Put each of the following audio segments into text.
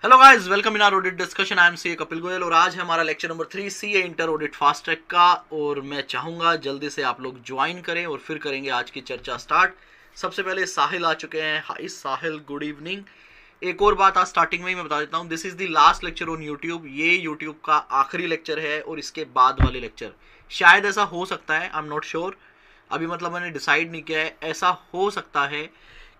Hello guys, welcome in our audit discussion. I am C Kapil Goyal और आज है हमारा lecture number 3 CA inter audit fast track का। और मैं चाहूँगा जल्दी से आप लोग ज्वाइन करें और फिर करेंगे आज की चर्चा स्टार्ट। सबसे पहले साहिल आ चुके हैं। हाय साहिल, गुड इवनिंग। एक और बात आज स्टार्टिंग में ही मैं बता देता हूँ, this is the last lecture on YouTube. ये यूट्यूब का आखिरी लेक्चर है और इसके बाद वाले लेक्चर शायद ऐसा हो सकता है, आई एम नॉट श्योर, अभी मतलब मैंने डिसाइड नहीं किया है, ऐसा हो सकता है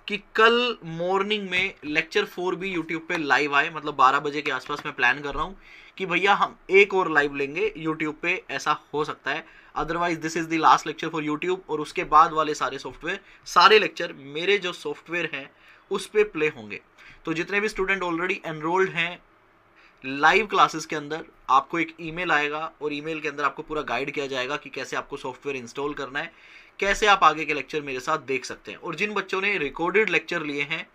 कि कल मॉर्निंग में लेक्चर 4 भी यूट्यूब पे लाइव आए, मतलब 12 बजे के आसपास मैं प्लान कर रहा हूँ कि भैया हम एक और लाइव लेंगे यूट्यूब पे, ऐसा हो सकता है। Otherwise this is the last lecture for YouTube, और उसके बाद वाले सारे सॉफ्टवेयर, सारे लेक्चर मेरे जो सॉफ्टवेयर हैं उस पर प्ले होंगे। तो जितने भी स्टूडेंट ऑलरेडी एनरोल्ड हैं लाइव क्लासेस के अंदर, आपको एक ईमेल आएगा और ईमेल के अंदर आपको पूरा गाइड किया जाएगा कि कैसे आपको सॉफ्टवेयर इंस्टॉल करना है, कैसे आप आगे के लेक्चर मेरे साथ देख सकते हैं। और जिन बच्चों ने रिकॉर्डेड लेक्चर लिए हैं,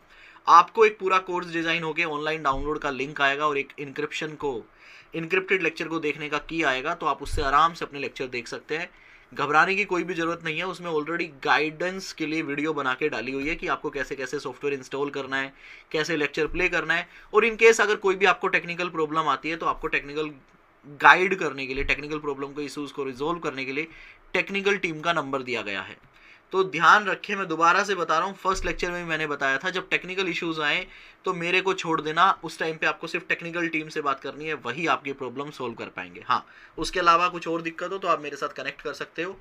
आपको एक पूरा कोर्स डिजाइन होकर ऑनलाइन डाउनलोड का लिंक आएगा और एक इनक्रिप्टेड लेक्चर को देखने का की आएगा, तो आप उससे आराम से अपने लेक्चर देख सकते हैं। घबराने की कोई भी जरूरत नहीं है, उसमें ऑलरेडी गाइडेंस के लिए वीडियो बना के डाली हुई है कि आपको कैसे कैसे सॉफ्टवेयर इंस्टॉल करना है, कैसे लेक्चर प्ले करना है। और इन केस अगर कोई भी आपको टेक्निकल प्रॉब्लम आती है तो आपको टेक्निकल गाइड करने के लिए, टेक्निकल प्रॉब्लम को, इशूज को रिजोल्व करने के लिए टेक्निकल टीम का नंबर दिया गया है। तो ध्यान रखें, मैं दोबारा से बता रहा हूँ, फर्स्ट लेक्चर में भी मैंने बताया था, जब टेक्निकल इश्यूज आए तो मेरे को छोड़ देना, उस टाइम पे आपको सिर्फ टेक्निकल टीम से बात करनी है, वही आपकी प्रॉब्लम सोल्व कर पाएंगे। हाँ, उसके अलावा कुछ और दिक्कत हो तो आप मेरे साथ कनेक्ट कर सकते हो।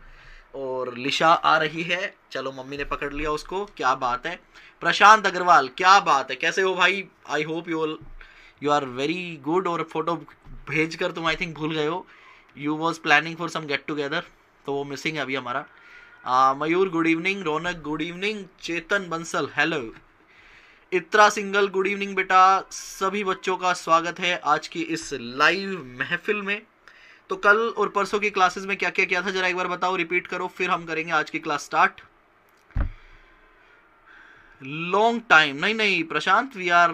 और लिशा आ रही है, चलो मम्मी ने पकड़ लिया उसको, क्या बात है। प्रशांत अग्रवाल, क्या बात है, कैसे हो भाई? I hope you are very good. और फोटो भेज कर तुम आई थिंक भूल गए हो, you was planning for some get together, तो वो मिसिंग है अभी हमारा। Mayur good evening, Raunak good evening, Chetan Bansal hello, Itra Singhal good evening बेटा। सभी बच्चों का स्वागत है आज की इस लाइव महफिल में। तो कल और परसों की क्लासेस में क्या क्या किया था जरा एक बार बताओ, रिपीट करो, फिर हम करेंगे आज की क्लास स्टार्ट। लॉन्ग टाइम नहीं प्रशांत, वी आर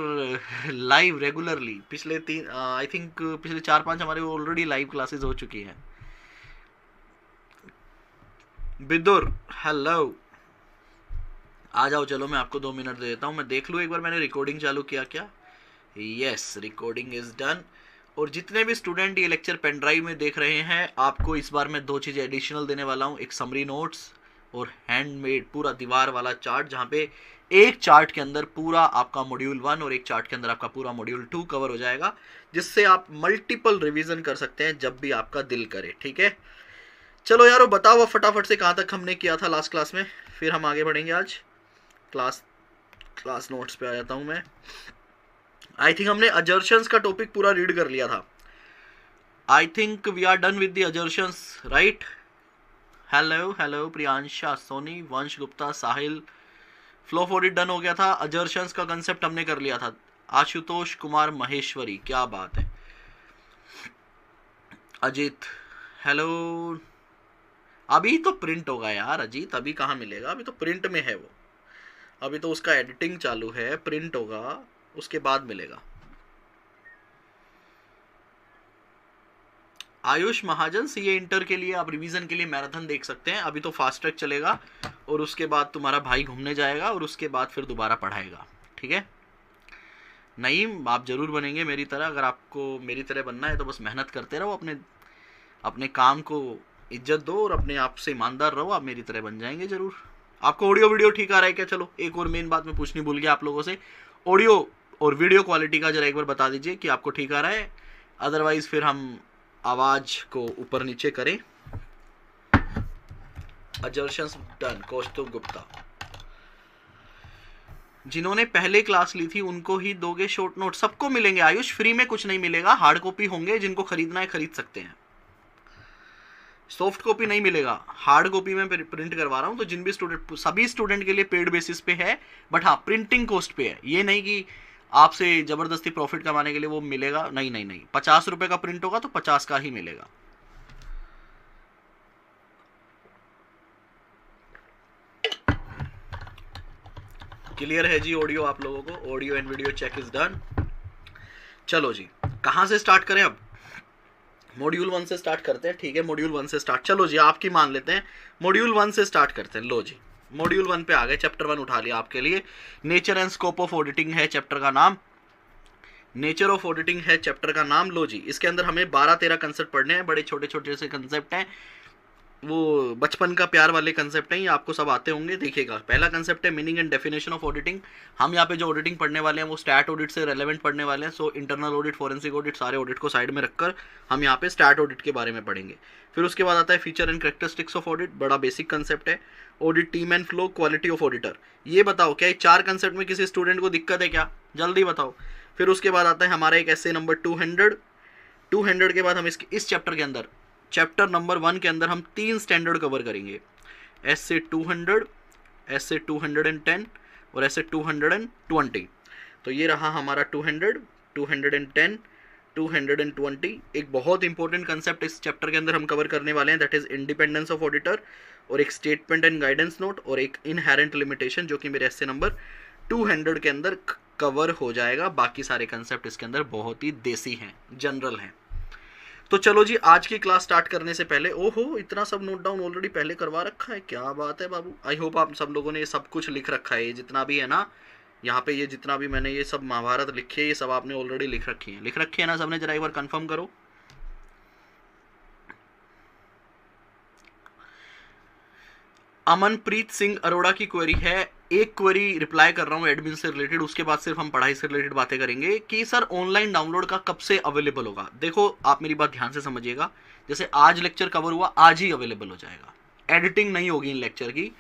लाइव रेगुलरली। पिछले 3 आई थिंक पिछले 4-5 हमारे ऑलरेडी लाइव क्लासेस हो चुकी हैं। बिदुर हेलो, आ जाओ, चलो मैं आपको 2 मिनट दे देता हूं, मैं देख लूँ एक बार मैंने रिकॉर्डिंग चालू किया क्या। Yes, recording is done. और जितने भी स्टूडेंट ये लेक्चर पेन ड्राइव में देख रहे हैं, आपको इस बार मैं 2 चीज़ें एडिशनल देने वाला हूँ, एक समरी नोट्स और हैंडमेड पूरा दीवार वाला चार्ट, जहाँ पे एक चार्ट के अंदर पूरा आपका मॉड्यूल 1 और एक चार्ट के अंदर आपका पूरा मॉड्यूल 2 कवर हो जाएगा, जिससे आप मल्टीपल रिवीजन कर सकते हैं जब भी आपका दिल करे। ठीक है, चलो यारो बताओ फटाफट से कहाँ तक हमने किया था लास्ट क्लास में, फिर हम आगे बढ़ेंगे। आज क्लास नोट्स पे आ जाता हूँ मैं। आई थिंक हमने अजर्शंस का टॉपिक पूरा रीड कर लिया था। I think we are done with the assertions, right? Hello Priyansha, Soni, Vansh Gupta, Sahil, flow for it done हो गया था। अजर्शंस का कंसेप्ट हमने कर लिया था। आशुतोष कुमार महेश्वरी, क्या बात है। अजीत हेलो, अभी तो प्रिंट होगा यार अजीत, अभी कहाँ मिलेगा, अभी तो प्रिंट में है वो, अभी तो उसका एडिटिंग चालू है, प्रिंट होगा उसके बाद मिलेगा। आयुष महाजन, सीए इंटर के लिए आप रिवीजन के लिए मैराथन देख सकते हैं, अभी तो फास्ट ट्रैक चलेगा और उसके बाद तुम्हारा भाई घूमने जाएगा और उसके बाद फिर दोबारा पढ़ाएगा। ठीक है नईम, आप जरूर बनेंगे मेरी तरह। अगर आपको मेरी तरह बनना है तो बस मेहनत करते रहो, अपने काम को इज्जत दो और अपने आप से ईमानदार रहो, आप मेरी तरह बन जाएंगे जरूर। आपको ऑडियो वीडियो ठीक आ रहा है क्या? चलो एक और मेन बात मैं पूछनी भूल गया आप लोगों से, ऑडियो और वीडियो क्वालिटी का जरा एक बार बता दीजिए कि आपको ठीक आ रहा है, अदरवाइज फिर हम आवाज को ऊपर नीचे करें। अजर्शंस डन, कौस्तुभ गुप्ता। जिन्होंने पहले क्लास ली थी उनको ही दोगे शॉर्ट नोट? सबको मिलेंगे आयुष, फ्री में कुछ नहीं मिलेगा, हार्ड कॉपी होंगे, जिनको खरीदना है खरीद सकते हैं, सॉफ्ट कॉपी नहीं मिलेगा। हार्ड कॉपी में प्रिंट करवा रहा हूं, तो जिन भी स्टूडेंट, सभी स्टूडेंट के लिए पेड बेसिस पे है, बट हाँ प्रिंटिंग कॉस्ट पे है। ये नहीं कि आपसे जबरदस्ती प्रॉफिट कमाने के लिए वो मिलेगा, नहीं 50 रुपए का प्रिंट होगा तो 50 का ही मिलेगा। क्लियर है जी ऑडियो आप लोगों को? Audio and video check is done. चलो जी, कहां से स्टार्ट करें अब? मॉड्यूल 1 से स्टार्ट करते हैं। ठीक है, मॉड्यूल 1 से स्टार्ट, चलो जी आपकी मान लेते हैं, मॉड्यूल 1 से स्टार्ट करते हैं। लो जी, मॉड्यूल 1 पे आ गए, चैप्टर 1 उठा लिया आपके लिए। Nature and scope of auditing है चैप्टर का नाम, नेचर ऑफ ऑडिटिंग है चैप्टर का नाम। लो जी, इसके अंदर हमें 12-13 कंसेप्ट पढ़ने हैं, बड़े छोटे छोटे से कंसेप्ट हैं, वो बचपन का प्यार वाले कंसेप्ट हैं, ये आपको सब आते होंगे। देखिएगा, पहला कंसेप्ट है meaning and definition of auditing. हम यहाँ पे जो ऑडिटिंग पढ़ने वाले हैं वो स्टैट ऑडिट से रेलेवेंट पढ़ने वाले हैं। So internal audit, forensic audit, सारे ऑडिट को साइड में रखकर हम यहाँ पे स्टैट ऑडिट के बारे में पढ़ेंगे। फिर उसके बाद आता है feature and characteristics of audit, बड़ा बेसिक कंसेप्ट है। Audit team and flow, quality of auditor. ये बताओ क्या ये 4 कंसेप्ट में किसी स्टूडेंट को दिक्कत है क्या? जल्दी बताओ। फिर उसके बाद आता है हमारा एक ऐसे नंबर 200 के बाद हम इस चैप्टर के अंदर, चैप्टर नंबर 1 के अंदर हम 3 स्टैंडर्ड कवर करेंगे, ऐसे 200, ऐसे 210 और ऐसे 220। तो ये रहा हमारा 200, 210, 220। एक बहुत इंपॉर्टेंट कंसेप्ट इस चैप्टर के अंदर हम कवर करने वाले हैं, that is independence of auditor, और एक स्टेटमेंट एंड गाइडेंस नोट, और एक इनहेरेंट लिमिटेशन, जो कि मेरे ऐसे नंबर 200 के अंदर कवर हो जाएगा। बाकी सारे कंसेप्ट इसके अंदर बहुत ही देसी हैं, जनरल हैं। तो चलो जी, आज की क्लास स्टार्ट करने से पहले, ओहो इतना सब नोट डाउन ऑलरेडी पहले करवा रखा है, क्या बात है बाबू। आई होप आप सब लोगों ने ये सब कुछ लिख रखा है, ये जितना भी है ना यहाँ पे, ये जितना भी मैंने ये सब महाभारत लिखी है, ये सब आपने ऑलरेडी लिख रखी है ना सबने? जरा एक बार कंफर्म करो। अमनप्रीत सिंह अरोड़ा की क्वेरी है, एक क्वेरी रिप्लाई कर रहा हूँ एडमिन से रिलेटेड, उसके बाद सिर्फ हम पढ़ाई से रिलेटेड बातें करेंगे कि सर ऑनलाइन डाउनलोड का कब से अवेलेबल होगा। देखो आप मेरी बात ध्यान से समझिएगा, जैसे आज लेक्चर कवर हुआ आज ही अवेलेबल हो जाएगा, एडिटिंग नहीं होगी इन लेक्चर की।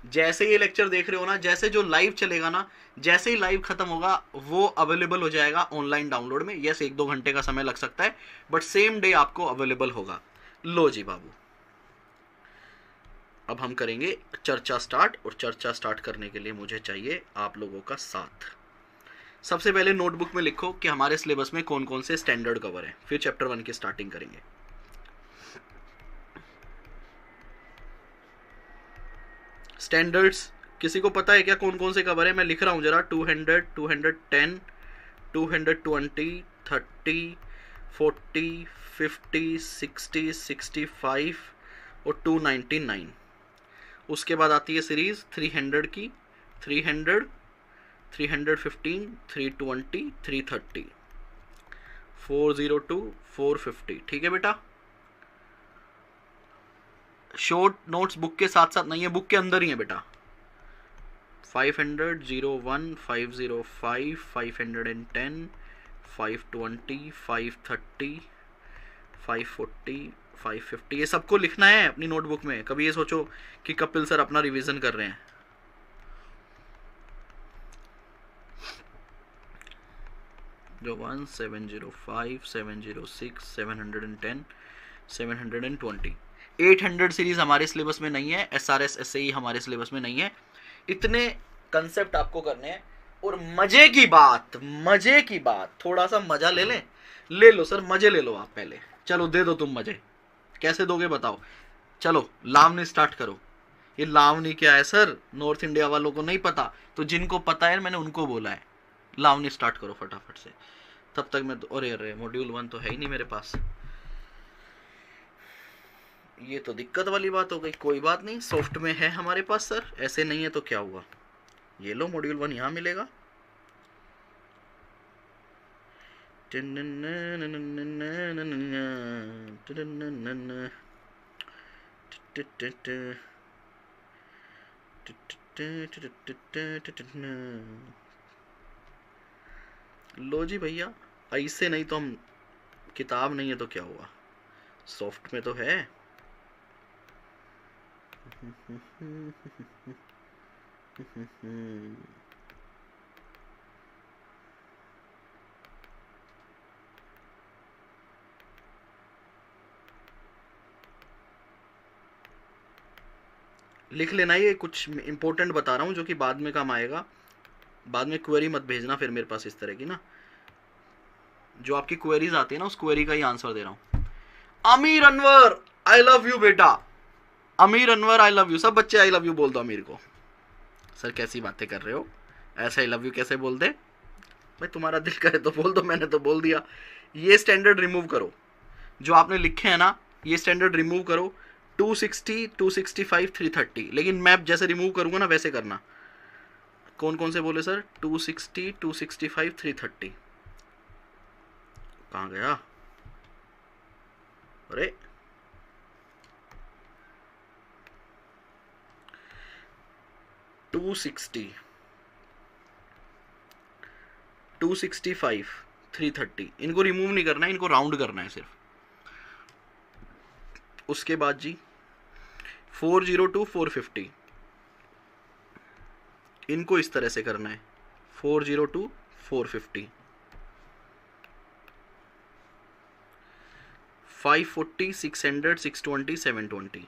जैसे ये लेक्चर देख रहे हो ना, जैसे जो लाइव चलेगा ना, जैसे ही लाइव खत्म होगा वो अवेलेबल हो जाएगा ऑनलाइन डाउनलोड में। यस, 1-2 घंटे का समय लग सकता है, बट सेम डे आपको अवेलेबल होगा। लो जी बाबू, अब हम करेंगे चर्चा स्टार्ट, और चर्चा स्टार्ट करने के लिए मुझे चाहिए आप लोगों का साथ। सबसे पहले नोटबुक में लिखो कि हमारे सिलेबस में कौन कौन से स्टैंडर्ड कवर हैं, फिर चैप्टर 1 की स्टार्टिंग करेंगे। स्टैंडर्ड्स किसी को पता है क्या कौन कौन से कवर है? मैं लिख रहा हूं जरा, 200, 210, 220, 30, 40, 50, 60, 65 और 299। उसके बाद आती है सीरीज 300 की, 300, 315, 320, 330, 402, 450। ठीक है बेटा, शॉर्ट नोट्स बुक के साथ साथ नहीं है, बुक के अंदर ही है बेटा। 500, 01, 505, 510, 520, 530, 540, 550, ये सबको लिखना है अपनी नोटबुक में। कभी ये सोचो कि कपिल सर अपना रिवीजन कर रहे हैं। जो 1, 705, 706, 710, 720, 800 सीरीज हमारे सिलेबस में नहीं है, SRS SAE हमारे सिलेबस में नहीं है। इतने कंसेप्ट आपको करने हैं, और मजे की बात, थोड़ा सा मजा ले लो सर, मजे ले लो आप पहले। चलो दे दो तुम मजे, कैसे दोगे बताओ? चलो लावनी स्टार्ट करो। ये लावनी क्या है सर? नॉर्थ इंडिया वालों को नहीं पता, तो जिनको पता है मैंने उनको बोला है। लावनी स्टार्ट करो फटाफट से, तब तक मैं अरे मॉड्यूल 1 तो है ही नहीं मेरे पास। ये तो दिक्कत वाली बात हो गई। कोई बात नहीं, सॉफ्ट में है हमारे पास सर, ऐसे नहीं है तो क्या हुआ। ये लो मॉड्यूल 1 यहाँ मिलेगा। लो जी भैया, ऐसे नहीं तो हम, किताब नहीं है तो क्या हुआ, सॉफ्ट में तो है। लिख लेना, ये कुछ इंपॉर्टेंट बता रहा हूँ जो कि बाद में काम आएगा। बाद में क्वेरी मत भेजना फिर मेरे पास इस तरह की ना, जो आपकी क्वेरीज आती है ना, उस क्वेरी का ही आंसर दे रहा हूँ। अमीर अनवर आई लव यू बेटा, अमीर अनवर आई लव यू। सब बच्चे आई लव यू बोल दो अमीर को। सर कैसी बातें कर रहे हो, ऐसा आई लव यू कैसे बोल दे भाई? तुम्हारा दिल करे तो बोल दो, मैंने तो बोल दिया। ये स्टैंडर्ड रिमूव करो, जो आपने लिखे हैं ना, ये स्टैंडर्ड रिमूव करो। 260, 265, 330, लेकिन मैं जैसे रिमूव करूंगा ना वैसे करना। कौन कौन से बोले सर? 260, 265, 330। कहाँ गया? अरे 260, 265, 330, इनको रिमूव नहीं करना है, इनको राउंड करना है सिर्फ। उसके बाद जी 402, 450, इनको इस तरह से करना है, 402, 450, 540, 600, 620, 720,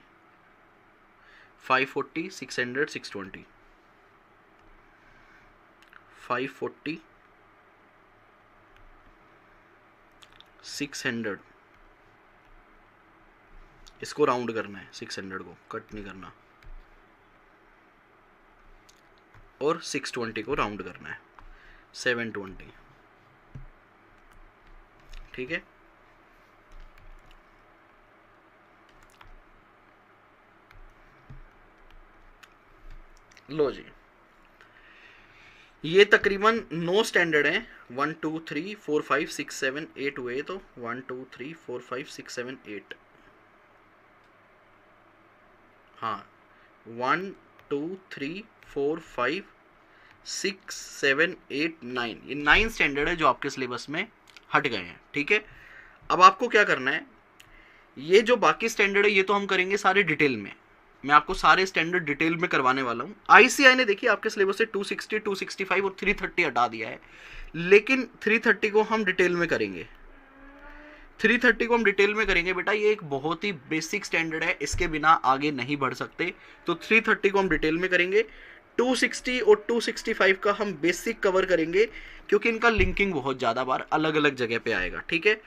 540, 600, 620, 540, 600, इसको राउंड करना है, 600 को कट नहीं करना, और 620 को राउंड करना है, 720, ठीक है। लो जी, ये तकरीबन 9 स्टैंडर्ड हैं, 1 2 3 4 5 6 7 8 हुए, तो 1 2 3 4 5 6 7 8, हाँ 1 2 3 4 5 6 7 8 9, ये 9 स्टैंडर्ड है जो आपके सिलेबस में हट गए हैं, ठीक है। अब आपको क्या करना है, ये जो बाकी स्टैंडर्ड है ये तो हम करेंगे सारे डिटेल में, मैं आपको सारे स्टैंडर्ड डिटेल में करवाने वाला हूँ। आईसीआई ने देखिए आपके सिलेबस से 260, 265 और 330 हटा दिया है, लेकिन 330 को हम डिटेल में करेंगे, 330 को हम डिटेल में करेंगे बेटा, ये एक बहुत ही बेसिक स्टैंडर्ड है, इसके बिना आगे नहीं बढ़ सकते, तो 330 को हम डिटेल में करेंगे। 260 और 265 का हम बेसिक कवर करेंगे, क्योंकि इनका लिंकिंग बहुत ज़्यादा बार अलग अलग जगह पे आएगा, ठीक है।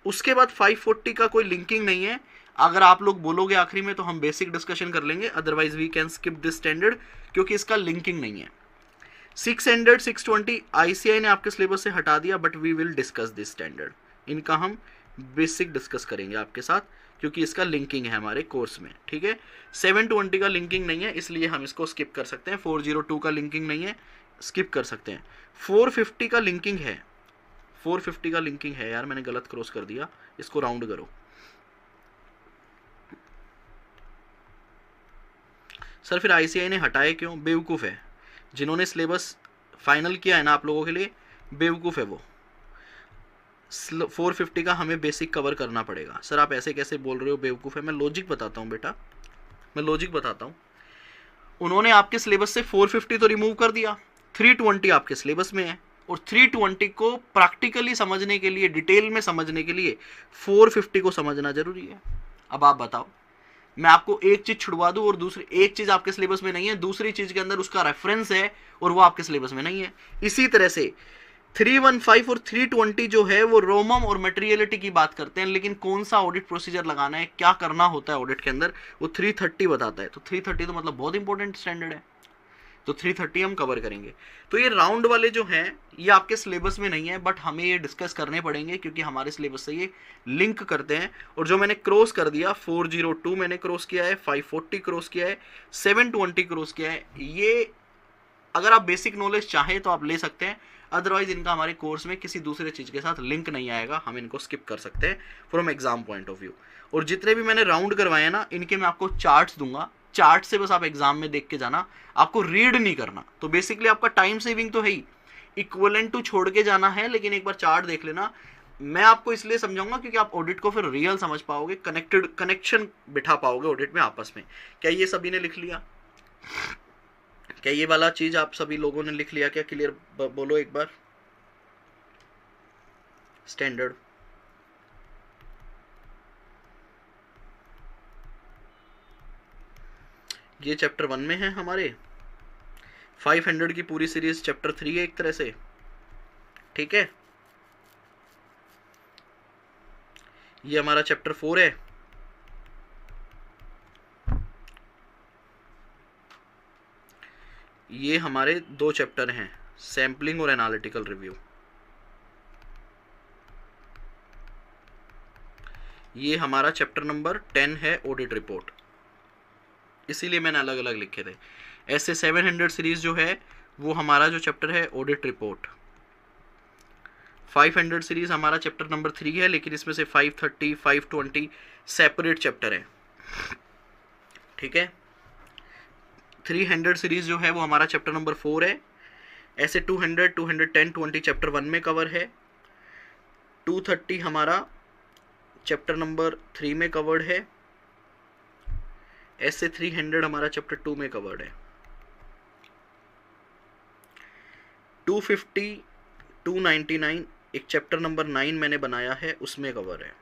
उसके बाद 540 का कोई लिंकिंग नहीं है, अगर आप लोग बोलोगे आखिरी में तो हम बेसिक डिस्कशन कर लेंगे, otherwise we can skip this standard, क्योंकि इसका लिंकिंग नहीं है। 600, 620 आईसीआई ने आपके सिलेबस से हटा दिया, but we will discuss this standard, इनका हम बेसिक डिस्कस करेंगे आपके साथ, क्योंकि इसका लिंकिंग है हमारे कोर्स में, ठीक है। 720 का लिंकिंग नहीं है, इसलिए हम इसको स्किप कर सकते हैं। 402 का लिंकिंग नहीं है, स्किप कर सकते हैं। 450 का लिंकिंग है, 450 का लिंकिंग है, यार मैंने गलत क्रॉस कर दिया, इसको राउंड करो। सर फिर आईसीआई ने हटाए क्यों? बेवकूफ़ है, जिन्होंने सिलेबस फाइनल किया है ना आप लोगों के लिए, बेवकूफ़ है वो। 450 का हमें बेसिक कवर करना पड़ेगा। सर आप ऐसे कैसे बोल रहे हो, बेवकूफ़ है? मैं लॉजिक बताता हूँ बेटा, मैं लॉजिक बताता हूँ। उन्होंने आपके सिलेबस से 450 तो रिमूव कर दिया, 320 आपके सिलेबस में है, और 320 को प्रैक्टिकली समझने के लिए, डिटेल में समझने के लिए 450 को समझना जरूरी है। अब आप बताओ, मैं आपको एक चीज छुड़वा दूं और दूसरी एक चीज आपके सिलेबस में नहीं है, दूसरी चीज के अंदर उसका रेफरेंस है और वो आपके सिलेबस में नहीं है। इसी तरह से 315 और 320 जो है वो रोमम और मटेरियलिटी की बात करते हैं, लेकिन कौन सा ऑडिट प्रोसीजर लगाना है, क्या करना होता है ऑडिट के अंदर, वो 330 बताता है। तो 330 तो मतलब बहुत इंपॉर्टेंट स्टैंडर्ड है, तो 330 हम कवर करेंगे। तो ये राउंड वाले जो हैं ये आपके सिलेबस में नहीं है, बट हमें ये डिस्कस करने पड़ेंगे, क्योंकि हमारे सिलेबस से ये लिंक करते हैं। और जो मैंने क्रॉस कर दिया, 402 मैंने क्रॉस किया है, 540 क्रॉस किया है, 720 क्रॉस किया है, ये अगर आप बेसिक नॉलेज चाहें तो आप ले सकते हैं, अदरवाइज इनका हमारे कोर्स में किसी दूसरे चीज़ के साथ लिंक नहीं आएगा, हम इनको स्किप कर सकते हैं from exam point of view. और जितने भी मैंने राउंड करवाए ना, इनके मैं आपको चार्ट्स दूंगा, चार्ट से बस आप एग्जाम में देख के जाना, आपको रीड नहीं करना। तो बेसिकली आपका टाइम सेविंग तो है ही, इक्विवेलेंट टू छोड़ के जाना है, लेकिन एक बार चार्ट देख लेना। मैं आपको इसलिए समझाऊंगा क्योंकि आप ऑडिट को फिर रियल समझ पाओगे, कनेक्शन बिठा पाओगे ऑडिट में आपस में। क्या ये सभी ने लिख लिया? क्या ये वाला चीज आप सभी लोगों ने लिख लिया? क्या क्लियर बोलो एक बार। स्टैंडर्ड ये चैप्टर 1 में है हमारे, 500 की पूरी सीरीज चैप्टर 3 है एक तरह से, ठीक है। ये हमारा चैप्टर 4 है, ये हमारे 2 चैप्टर हैं, सैम्पलिंग और एनालिटिकल रिव्यू। ये हमारा चैप्टर नंबर 10 है, ऑडिट रिपोर्ट, इसीलिए मैंने अलग अलग लिखे थे। ऐसे 700 सीरीज जो है वो हमारा जो चैप्टर है ऑडिट रिपोर्ट। 500 सीरीज हमारा चैप्टर नंबर 3 है, लेकिन इसमें से 530, 520 सेपरेट चैप्टर है, ठीक है। 300 सीरीज जो है वो हमारा चैप्टर नंबर 4 है। ऐसे 200, 210, 20 चैप्टर 1 में कवर है। 230 हमारा चैप्टर नंबर 3 में कवर्ड है। ऐसे 300 हमारा चैप्टर 2 में कवर्ड है। 250, 299 एक चैप्टर नंबर 9 मैंने बनाया है, उसमें कवर है।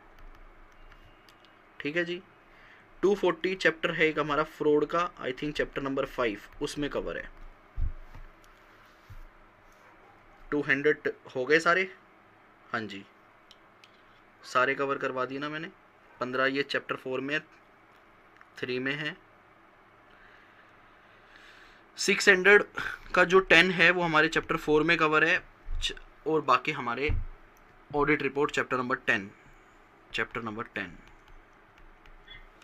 ठीक है जी। 240 चैप्टर है एक हमारा फ्रॉड का, आई थिंक चैप्टर नंबर 5, उसमें कवर है। 200 हो गए सारे? हाँ जी, सारे कवर करवा दिए ना मैंने। 15 ये चैप्टर 4 में, 3 में है। 600 का जो 10 है वो हमारे चैप्टर 4 में कवर है, और बाकी हमारे audit report chapter number 10, chapter number 10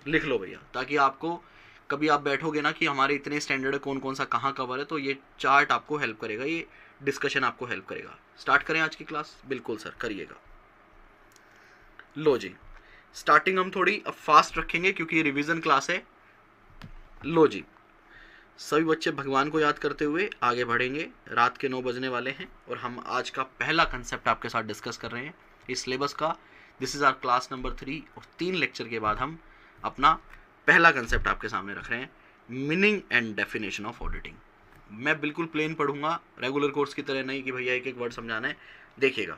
लिख लो भैया, ताकि आपको कभी आप बैठोगे ना कि हमारे इतने स्टैंडर्ड कौन कौन सा कहाँ कवर है, तो ये चार्ट आपको हेल्प करेगा, ये डिस्कशन आपको हेल्प करेगा। स्टार्ट करें आज की क्लास? बिल्कुल सर, करिएगा। लो जी, स्टार्टिंग हम थोड़ी अब फास्ट रखेंगे क्योंकि ये रिवीजन क्लास है। लो जी, सभी बच्चे भगवान को याद करते हुए आगे बढ़ेंगे। रात के 9 बजने वाले हैं और हम आज का पहला कंसेप्ट आपके साथ डिस्कस कर रहे हैं इस सिलेबस का। This is our class number 3 और 3 लेक्चर के बाद हम अपना पहला कंसेप्ट आपके सामने रख रहे हैं, meaning and definition of auditing. मैं बिल्कुल प्लेन पढ़ूंगा, रेगुलर कोर्स की तरह नहीं कि भैया एक एक वर्ड समझाना है। देखिएगा,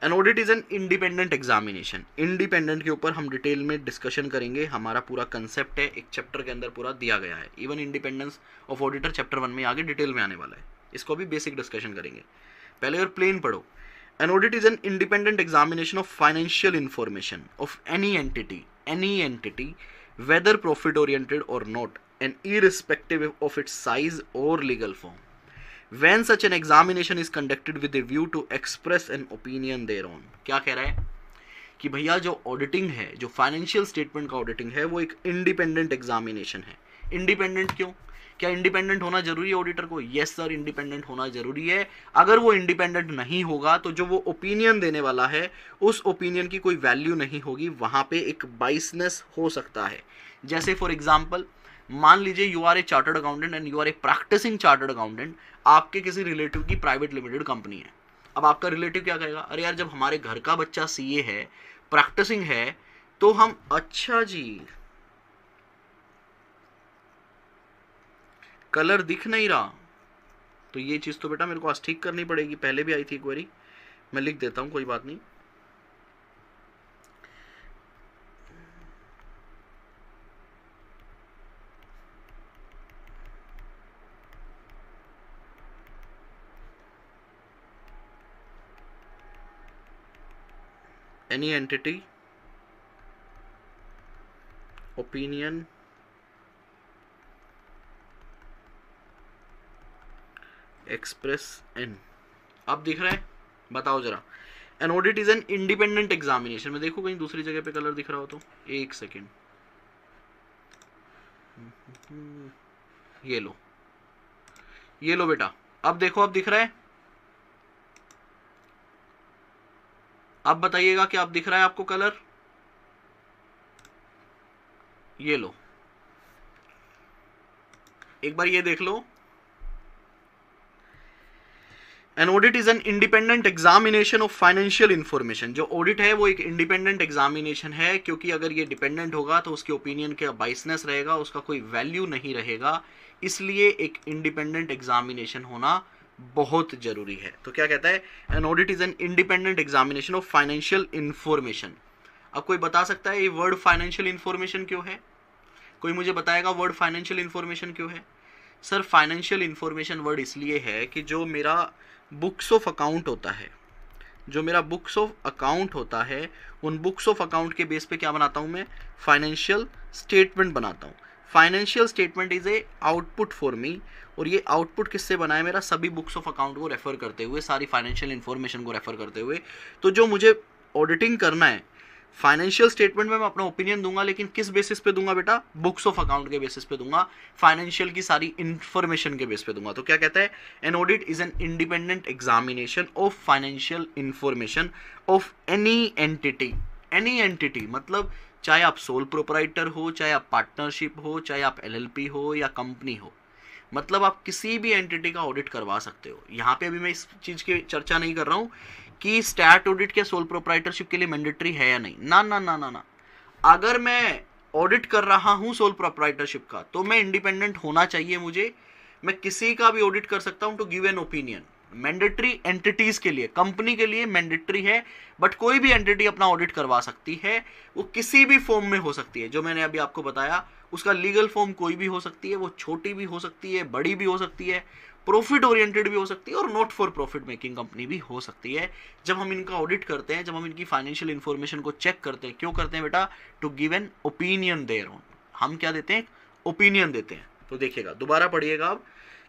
N audit is an independent examination. Independent के ऊपर हम डिटेल में डिस्कशन करेंगे। हमारा पूरा कंसेप्ट है, एक चैप्टर के अंदर पूरा दिया गया है। Even independence of auditor chapter 1 में आगे डिटेल में आने वाला है, इसको भी बेसिक डिस्कशन करेंगे। पहले और प्लेन पढ़ो। N audit is an independent examination of financial information of any entity whether profit oriented or not and irrespective of its size or legal form, when such an examination is conducted with a view to express an opinion thereon। क्या कह रहा है कि भैया जो auditing है, जो financial statement का ऑडिटिंग है, वो एक इंडिपेंडेंट एग्जामिनेशन है। इंडिपेंडेंट क्यों? क्या इंडिपेंडेंट होना जरूरी है ऑडिटर को? यस सर, इंडिपेंडेंट होना जरूरी है। अगर वो इंडिपेंडेंट नहीं होगा तो जो वो ओपिनियन देने वाला है उस ओपिनियन की कोई वैल्यू नहीं होगी, वहां पे एक बाइसनेस हो सकता है। जैसे फॉर एग्जांपल, मान लीजिए you are a chartered accountant and you are a practising chartered accountant. आपके किसी रिलेटिव की प्राइवेट लिमिटेड कंपनी है। अब आपका रिलेटिव क्या कहेगा? अरे यार, जब हमारे घर का बच्चा सीए है, प्रैक्टिसिंग है, तो हम, अच्छा जी कलर दिख नहीं रहा, तो ये चीज तो बेटा मेरे को आज ठीक करनी पड़ेगी। पहले भी आई थी क्वेरी, मैं लिख देता हूं, कोई बात नहीं। Any entity opinion express in. अब दिख रहा है? बताओ जरा। N audit is an independent examination. मैं देखो कहीं दूसरी जगह पे कलर दिख रहा हो तो, एक सेकेंड, ये लो, ये लो बेटा। अब देखो, अब दिख रहा है? अब बताइएगा कि अब दिख रहा है आपको कलर? ये लो, एक बार ये देख लो। An audit is an independent examination of financial information. जो ऑडिट है वो एक इंडिपेंडेंट एग्जामिनेशन है, क्योंकि अगर ये डिपेंडेंट होगा तो उसके ओपिनियन का बाइसनेस रहेगा, उसका कोई वैल्यू नहीं रहेगा। इसलिए एक इंडिपेंडेंट एग्जामिनेशन होना बहुत जरूरी है। तो क्या कहता है? An audit is an independent examination of financial information. अब कोई बता सकता है ये वर्ड फाइनेंशियल इंफॉर्मेशन क्यों है? कोई मुझे बताएगा वर्ड फाइनेंशियल इंफॉर्मेशन क्यों है? सर, फाइनेंशियल इंफॉर्मेशन वर्ड इसलिए है कि जो मेरा बुक्स ऑफ अकाउंट होता है, जो मेरा बुक्स ऑफ अकाउंट होता है, उन बुक्स ऑफ अकाउंट के बेस पे क्या बनाता हूं मैं? फाइनेंशियल स्टेटमेंट बनाता हूं। Financial statement is a output for me, और ये आउटपुट किससे बना है मेरा? सभी बुक्स ऑफ अकाउंट को रेफर करते हुए, सारी फाइनेंशियल इंफॉर्मेशन को रेफर करते हुए। तो जो मुझे ऑडिटिंग करना है, फाइनेंशियल स्टेटमेंट में मैं अपना ओपिनियन दूंगा, लेकिन किस बेसिस पे दूंगा बेटा? बुक्स ऑफ अकाउंट के बेसिस पे दूंगा, फाइनेंशियल की सारी इंफॉर्मेशन के बेस पे दूंगा। तो क्या कहता है? An audit is an independent examination of financial information of any entity. Any entity मतलब चाहे आप सोल प्रोपराइटर हो, चाहे आप पार्टनरशिप हो, चाहे आप एलएलपी हो या कंपनी हो, मतलब आप किसी भी एंटिटी का ऑडिट करवा सकते हो। यहाँ पे अभी मैं इस चीज की चर्चा नहीं कर रहा हूँ कि स्टैट ऑडिट क्या सोल प्रोप्राइटरशिप के लिए मैंडेटरी है या नहीं, ना ना ना ना ना। अगर मैं ऑडिट कर रहा हूं सोल प्रोप्राइटरशिप का तो मैं इंडिपेंडेंट होना चाहिए मुझे। मैं किसी का भी ऑडिट कर सकता हूं to give an opinion. Mandatory entities के लिए, कंपनी के लिए मैंडेटरी है, बट कोई भी एंटिटी अपना ऑडिट करवा सकती है। वो किसी भी फॉर्म में हो सकती है, जो मैंने अभी आपको बताया उसका लीगल फॉर्म कोई भी हो सकती है, वो छोटी भी हो सकती है, बड़ी भी हो सकती है, प्रॉफिट ओरिएंटेड भी हो सकती है और not for profit making company भी हो सकती है। जब हम इनका ऑडिट करते हैं, जब हम इनकी फाइनेंशियल इंफॉर्मेशन को चेक करते हैं, क्यों करते हैं बेटा? To give an opinion thereon. हम क्या देते हैं? ओपिनियन देते हैं। तो देखिएगा, दोबारा पढ़िएगा आप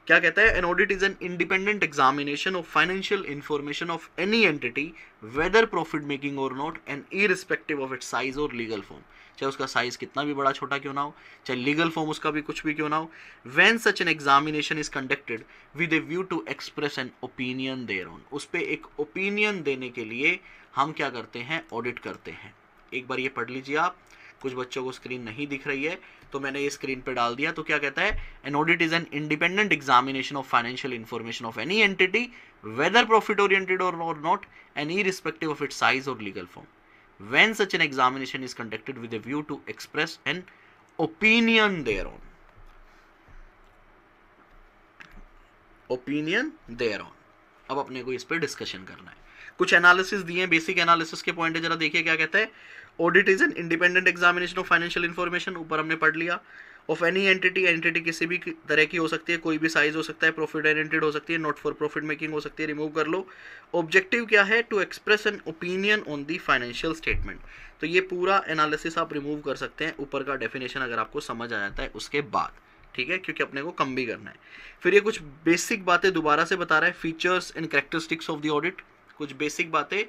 क्या कहता है। An audit is an independent examination of financial information of any entity whether profit making और not and irrespective of its size और लीगल फॉर्म। चाहे उसका साइज कितना भी बड़ा छोटा क्यों ना हो, चाहे लीगल फॉर्म उसका भी कुछ भी क्यों ना हो। When such an examination is conducted with a view to express an opinion thereon. उस पर एक ओपिनियन देने के लिए हम क्या करते हैं? ऑडिट करते हैं। एक बार ये पढ़ लीजिए आप। कुछ बच्चों को स्क्रीन नहीं दिख रही है तो मैंने ये स्क्रीन पे डाल दिया। तो क्या कहता है? An audit is an independent examination of financial information of any entity whether profit oriented और not and irrespective of its size और legal form. When such an examination is conducted with a view to express an opinion thereon. Opinion thereon. अब अपने को इस पे discussion करना है। कुछ एनालिसिस दिए हैं, बेसिक एनालिसिस के पॉइंट है, जरा देखिए क्या कहता है। Audit is an independent examination of financial information, ऊपर हमने पढ़ लिया। ऑफ एनी एंटिटी, एंटिटी किसी भी तरह की हो सकती है, कोई भी साइज हो सकता है, प्रॉफिट ओरिएंटेड हो सकती है, नॉट फॉर प्रॉफिट मेकिंग हो सकती है, रिमूव कर लो। ऑब्जेक्टिव क्या है? To express an opinion on the financial statement. तो ये पूरा एनालिसिस आप रिमूव कर सकते हैं, ऊपर का डेफिनेशन अगर आपको समझ आ जाता है उसके बाद, ठीक है, क्योंकि अपने को कम भी करना है। फिर ये कुछ बेसिक बातें दोबारा से बता रहा है, features and characteristics of the audit. कुछ बेसिक बातें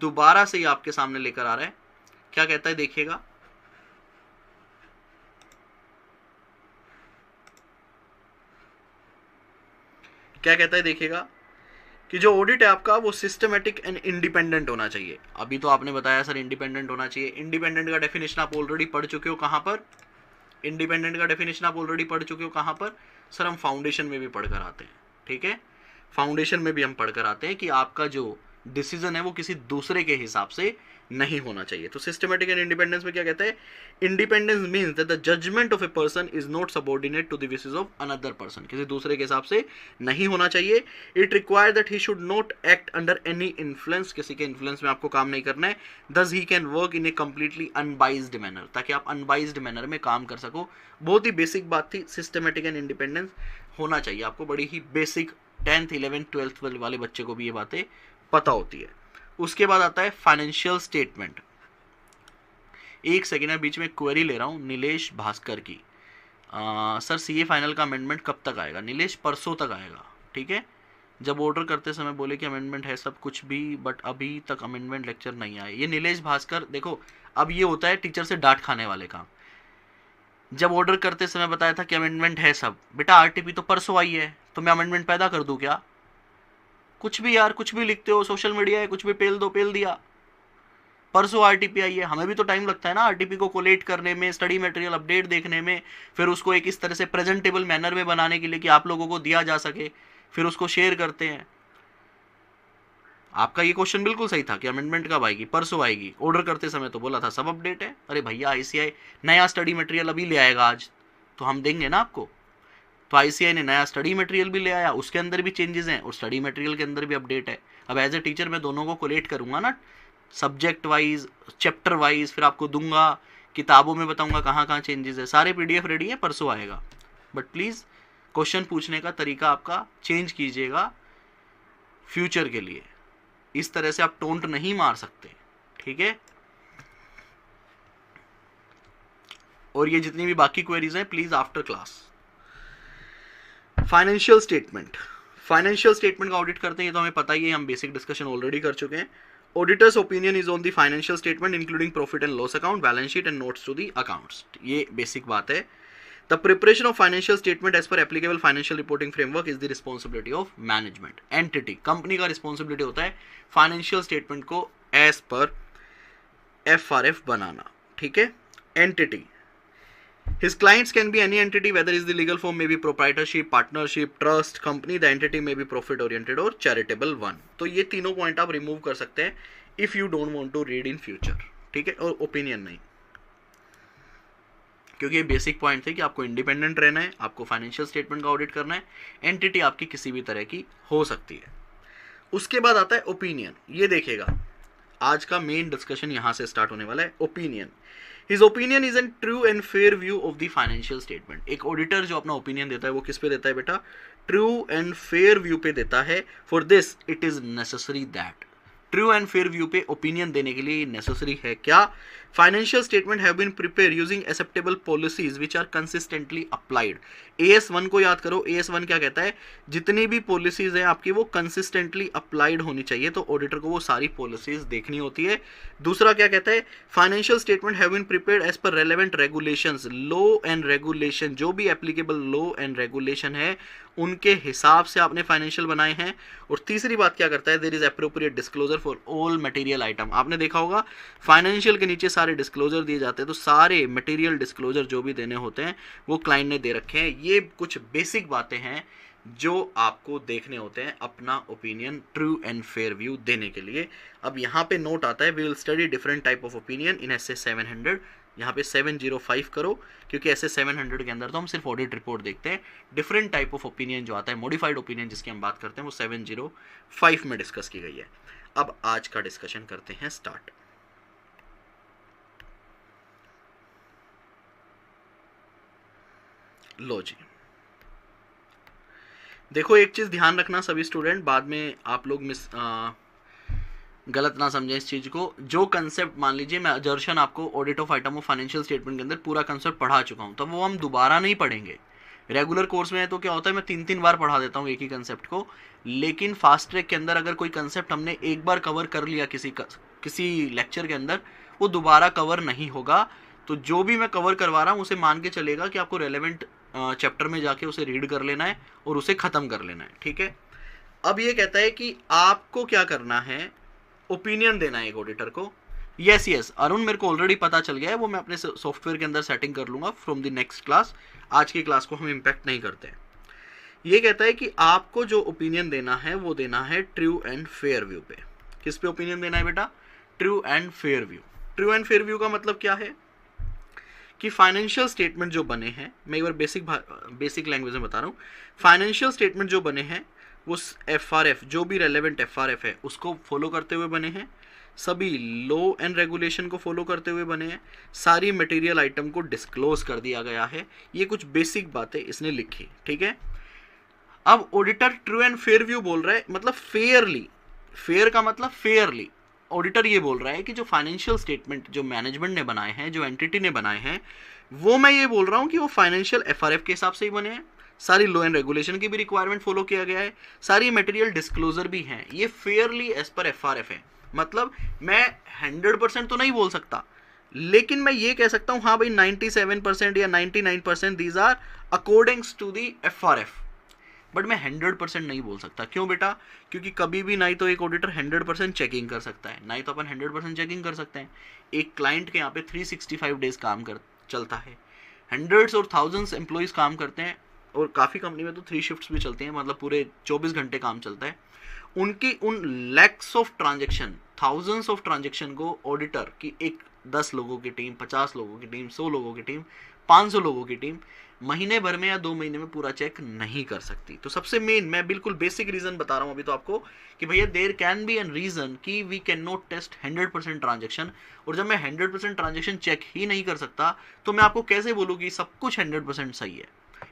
दोबारा से ये आपके सामने लेकर आ रहा है। क्या कहता है देखिएगा। क्या कहता है देखिएगा कि जो ऑडिट है आपका वो सिस्टमैटिक एंड इंडिपेंडेंट होना चाहिए। अभी तो आपने बताया सर इंडिपेंडेंट होना चाहिए। इंडिपेंडेंट का डेफिनेशन आप ऑलरेडी पढ़ चुके हो। कहां पर? इंडिपेंडेंट का डेफिनेशन आप ऑलरेडी पढ़ चुके हो। कहां पर? सर हम फाउंडेशन में भी पढ़कर आते हैं, ठीक है, फाउंडेशन में भी हम पढ़कर आते हैं कि आपका जो डिसीजन है वो किसी दूसरे के हिसाब से नहीं होना चाहिए। तो सिस्टमैटिक एंड इंडिपेंडेंस में क्या कहता है? Independence means that the judgment of a person is not subordinate to the wishes of another person. किसी दूसरे के हिसाब से नहीं होना चाहिए। It require that he should not act under any influence, किसी के इन्फ्लुएंस में आपको काम नहीं करना है। दस he can work in A completely unbiased manner, ताकि आप अनबाइज्ड मैनर में काम कर सको। बहुत ही बेसिक बात थी, सिस्टमैटिक एंड इंडिपेंडेंस होना चाहिए आपको। बड़ी ही बेसिक 10th 11th 12th वाले बच्चे को भी ये बातें पता होती है। उसके बाद आता है फाइनेंशियल स्टेटमेंट। एक सेकेंड में बीच में क्वेरी ले रहा हूँ नीलेश भास्कर की। सर सीए फाइनल का अमेंडमेंट कब तक आएगा? नीलेश परसों तक आएगा, ठीक है। जब ऑर्डर करते समय बोले कि अमेंडमेंट है सब कुछ भी, बट अभी तक अमेंडमेंट लेक्चर नहीं आए। ये नीलेश भास्कर देखो, अब ये होता है टीचर से डांट खाने वाले काम। जब ऑर्डर करते समय बताया था कि अमेंडमेंट है सब, बेटा आरटीपी तो परसों आई है, तो मैं अमेंडमेंट पैदा कर दूं क्या? कुछ भी यार, कुछ भी लिखते हो, सोशल मीडिया है, कुछ भी पेल दो, पेल दिया। परसों आरटीपी आई है, हमें भी तो टाइम लगता है ना आरटीपी को कोलेट करने में, स्टडी मटेरियल अपडेट देखने में, फिर उसको एक इस तरह से प्रेजेंटेबल मैनर में बनाने के लिए कि आप लोगों को दिया जा सके, फिर उसको शेयर करते हैं। आपका ये क्वेश्चन बिल्कुल सही था कि अमेंडमेंट कब आएगी? परसों आएगी। ऑर्डर करते समय तो बोला था सब अपडेट है। अरे भैया आईसीआई नया स्टडी मटेरियल अभी ले आएगा आज, तो हम देंगे ना आपको। तो आईसीआई ने नया स्टडी मटेरियल भी ले आया, उसके अंदर भी चेंजेस हैं और स्टडी मटेरियल के अंदर भी अपडेट है। अब एज ए टीचर मैं दोनों को कोलेट करूंगा ना, सब्जेक्ट वाइज, चैप्टर वाइज, फिर आपको दूंगा, किताबों में बताऊंगा कहाँ कहाँ चेंजेस है। सारे पीडीएफ रेडी है, परसों आएगा। बट प्लीज़ क्वेश्चन पूछने का तरीका आपका चेंज कीजिएगा फ्यूचर के लिए। इस तरह से आप टोंट नहीं मार सकते, ठीक है। और ये जितनी भी बाकी क्वेरीज हैं please after class. Financial statement, financial statement का ऑडिट करते हैं, ये तो हमें पता ही है, हम बेसिक डिस्कशन ऑलरेडी कर चुके हैं। Auditor's opinion is on the financial statement including profit and loss account, balance sheet and notes to the accounts. ये बेसिक बात है। The preparation of financial statement as per applicable financial reporting framework is the responsibility of management. Entity, company का responsibility होता है financial statement को as per FRF बनाना, ठीक है। Entity, His clients can be any entity, whether is the legal form may be proprietorship, partnership, trust, company. The entity may be profit oriented or charitable one. तो ये तीनों point आप remove कर सकते हैं if you don't want to read in future, ठीक है, और ओपिनियन नहीं, क्योंकि ये बेसिक पॉइंट थे कि आपको इंडिपेंडेंट रहना है, आपको फाइनेंशियल स्टेटमेंट का ऑडिट करना है, एंटिटी आपकी किसी भी तरह की हो सकती है। उसके बाद आता है ओपिनियन। ये देखिएगा आज का मेन डिस्कशन यहां से स्टार्ट होने वाला है, opinion. His opinion is a true and fair view of the financial statement। एक ऑडिटर जो अपना ओपिनियन देता है वो किस पे देता है बेटा? ट्रू एंड फेयर व्यू पे देता है। For this it is necessary that, true and fair view पे ओपिनियन देने के लिए नेसेसरी है क्या? Financial statement have been prepare using acceptable policies which are consistently applied. AS1 को याद करो, AS1 क्या कहता है? जितनी भी पॉलिसीज हैं आपकी वो कंसिस्टेंटली अप्लाइड होनी चाहिए, तो ऑडिटर को वो सारी पॉलिसीज देखनी होती है। दूसरा क्या कहता है? Financial statement have been prepared as per relevant regulations, law and regulation, जो भी एप्लीकेबल लॉ एंड रेगुलेशन है उनके हिसाब से आपने फाइनेंशियल बनाए हैं। और तीसरी बात क्या करता है? There is appropriate disclosure for all material item. आपने देखा होगा फाइनेंशियल के नीचे सारे डिस्क्लोजर दिए जाते हैं, तो सारे मटेरियल डिस्क्लोजर जो भी देने होते हैं वो क्लाइंट ने दे रखे हैं। ये कुछ बेसिक बातें हैं जो आपको देखने होते हैं अपना opinion true and fair view देने के लिए। अब यहाँ पे नोट आता है, we will study different type of opinion in SA 700। यहाँ पे 705 करो, क्योंकि ऐसे 700 के अंदर तो हम सिर्फ ऑडिट रिपोर्ट देखते हैं। डिफरेंट टाइप ऑफ ओपिनियन जो आता है, मॉडिफाइड ओपिनियन जिसकी हम बात करते हैं, वो 705 में डिस्कस की गई है। अब आज का डिस्कशन करते हैं स्टार्ट। लो जी, देखो एक चीज ध्यान रखना सभी स्टूडेंट, बाद में आप लोग गलत ना समझें इस चीज को। जो कंसेप्ट, मान लीजिए मैं अजर्शन आपको audit of item of financial statement के अंदर पूरा कंसेप्ट पढ़ा चुका हूं, तो वो हम दोबारा नहीं पढ़ेंगे। रेगुलर कोर्स में है तो क्या होता है, मैं 3-3 बार पढ़ा देता हूँ एक ही कंसेप्ट को। लेकिन फास्ट ट्रैक के अंदर अगर कोई कंसेप्ट हमने एक बार कवर कर लिया किसी लेक्चर के अंदर, वो दोबारा कवर नहीं होगा। तो जो भी मैं कवर करवा रहा हूँ उसे मान के चलेगा कि आपको रेलेवेंट चैप्टर में जाके उसे रीड कर लेना है और उसे खत्म कर लेना है, ठीक है। अब ये कहता है कि आपको क्या करना है, ओपिनियन देना है एक ऑडिटर को। यस अरुण, मेरे को ऑलरेडी पता चल गया है, वो मैं अपने सॉफ्टवेयर के अंदर सेटिंग कर लूंगा फ्रॉम द नेक्स्ट क्लास। आज की क्लास को हम इम्पैक्ट नहीं करते हैं। ये कहता है कि आपको जो ओपिनियन देना है वो देना है ट्रू एंड फेयर व्यू पे। किस पे ओपिनियन देना है बेटा? True and fair view. True and fair view का मतलब क्या है कि फाइनेंशियल स्टेटमेंट जो बने हैं, मैं एक बार बेसिक लैंग्वेज में बता रहा हूँ, फाइनेंशियल स्टेटमेंट जो बने हैं वो FRF, जो भी रेलेवेंट FRF है उसको फॉलो करते हुए बने हैं, सभी लॉ एंड रेगुलेशन को फॉलो करते हुए बने हैं, सारी मटेरियल आइटम को डिस्क्लोज कर दिया गया है। ये कुछ बेसिक बातें इसने लिखी, ठीक है। अब auditor true and fair view बोल रहा है, मतलब फेयरली, फेयर का मतलब फेयरली। ऑडिटर ये बोल रहा है कि जो फाइनेंशियल स्टेटमेंट जो मैनेजमेंट ने बनाए हैं, जो एंटिटी ने बनाए हैं, वो मैं ये बोल रहा हूँ कि वो फाइनेंशियल FRF के हिसाब से ही बने हैं, सारी लॉ एंड रेगुलेशन की भी रिक्वायरमेंट फॉलो किया गया है, सारी मटेरियल डिस्क्लोजर भी हैं, ये फेयरली एज पर FRF है। मतलब मैं 100% तो नहीं बोल सकता, लेकिन मैं ये कह सकता हूँ हाँ भाई 97% या 99% these are accordings to the FRF। But मैं 100% नहीं बोल सकता। क्यों बेटा? क्योंकि कभी भी ना ही तो एक ऑडिटर 100% चेकिंग कर सकता है, ना ही तो अपन 100% चेकिंग कर सकते हैं। एक क्लाइंट के यहाँ पे 365 डेज काम चलता है, हंड्रेड्स और थाउजेंड्स एम्प्लॉइज काम करते हैं, और काफ़ी कंपनी में तो 3 शिफ्ट्स भी चलती हैं, मतलब पूरे 24 घंटे काम चलता है। उनकी उन lakhs of transaction, thousands of transaction को ऑडिटर की एक 10 लोगों की टीम, 50 लोगों की टीम, 100 लोगों की टीम, 500 लोगों की टीम महीने भर में या 2 महीने में पूरा चेक नहीं कर सकती। तो सबसे मेन, मैं बिल्कुल बेसिक रीजन बता रहा हूं अभी तो आपको कि भैया there can be an reason कि we can not test 100% transaction. और जब मैं 100% ट्रांजेक्शन चेक ही नहीं कर सकता तो मैं आपको कैसे बोलूँ कि सब कुछ 100% सही है?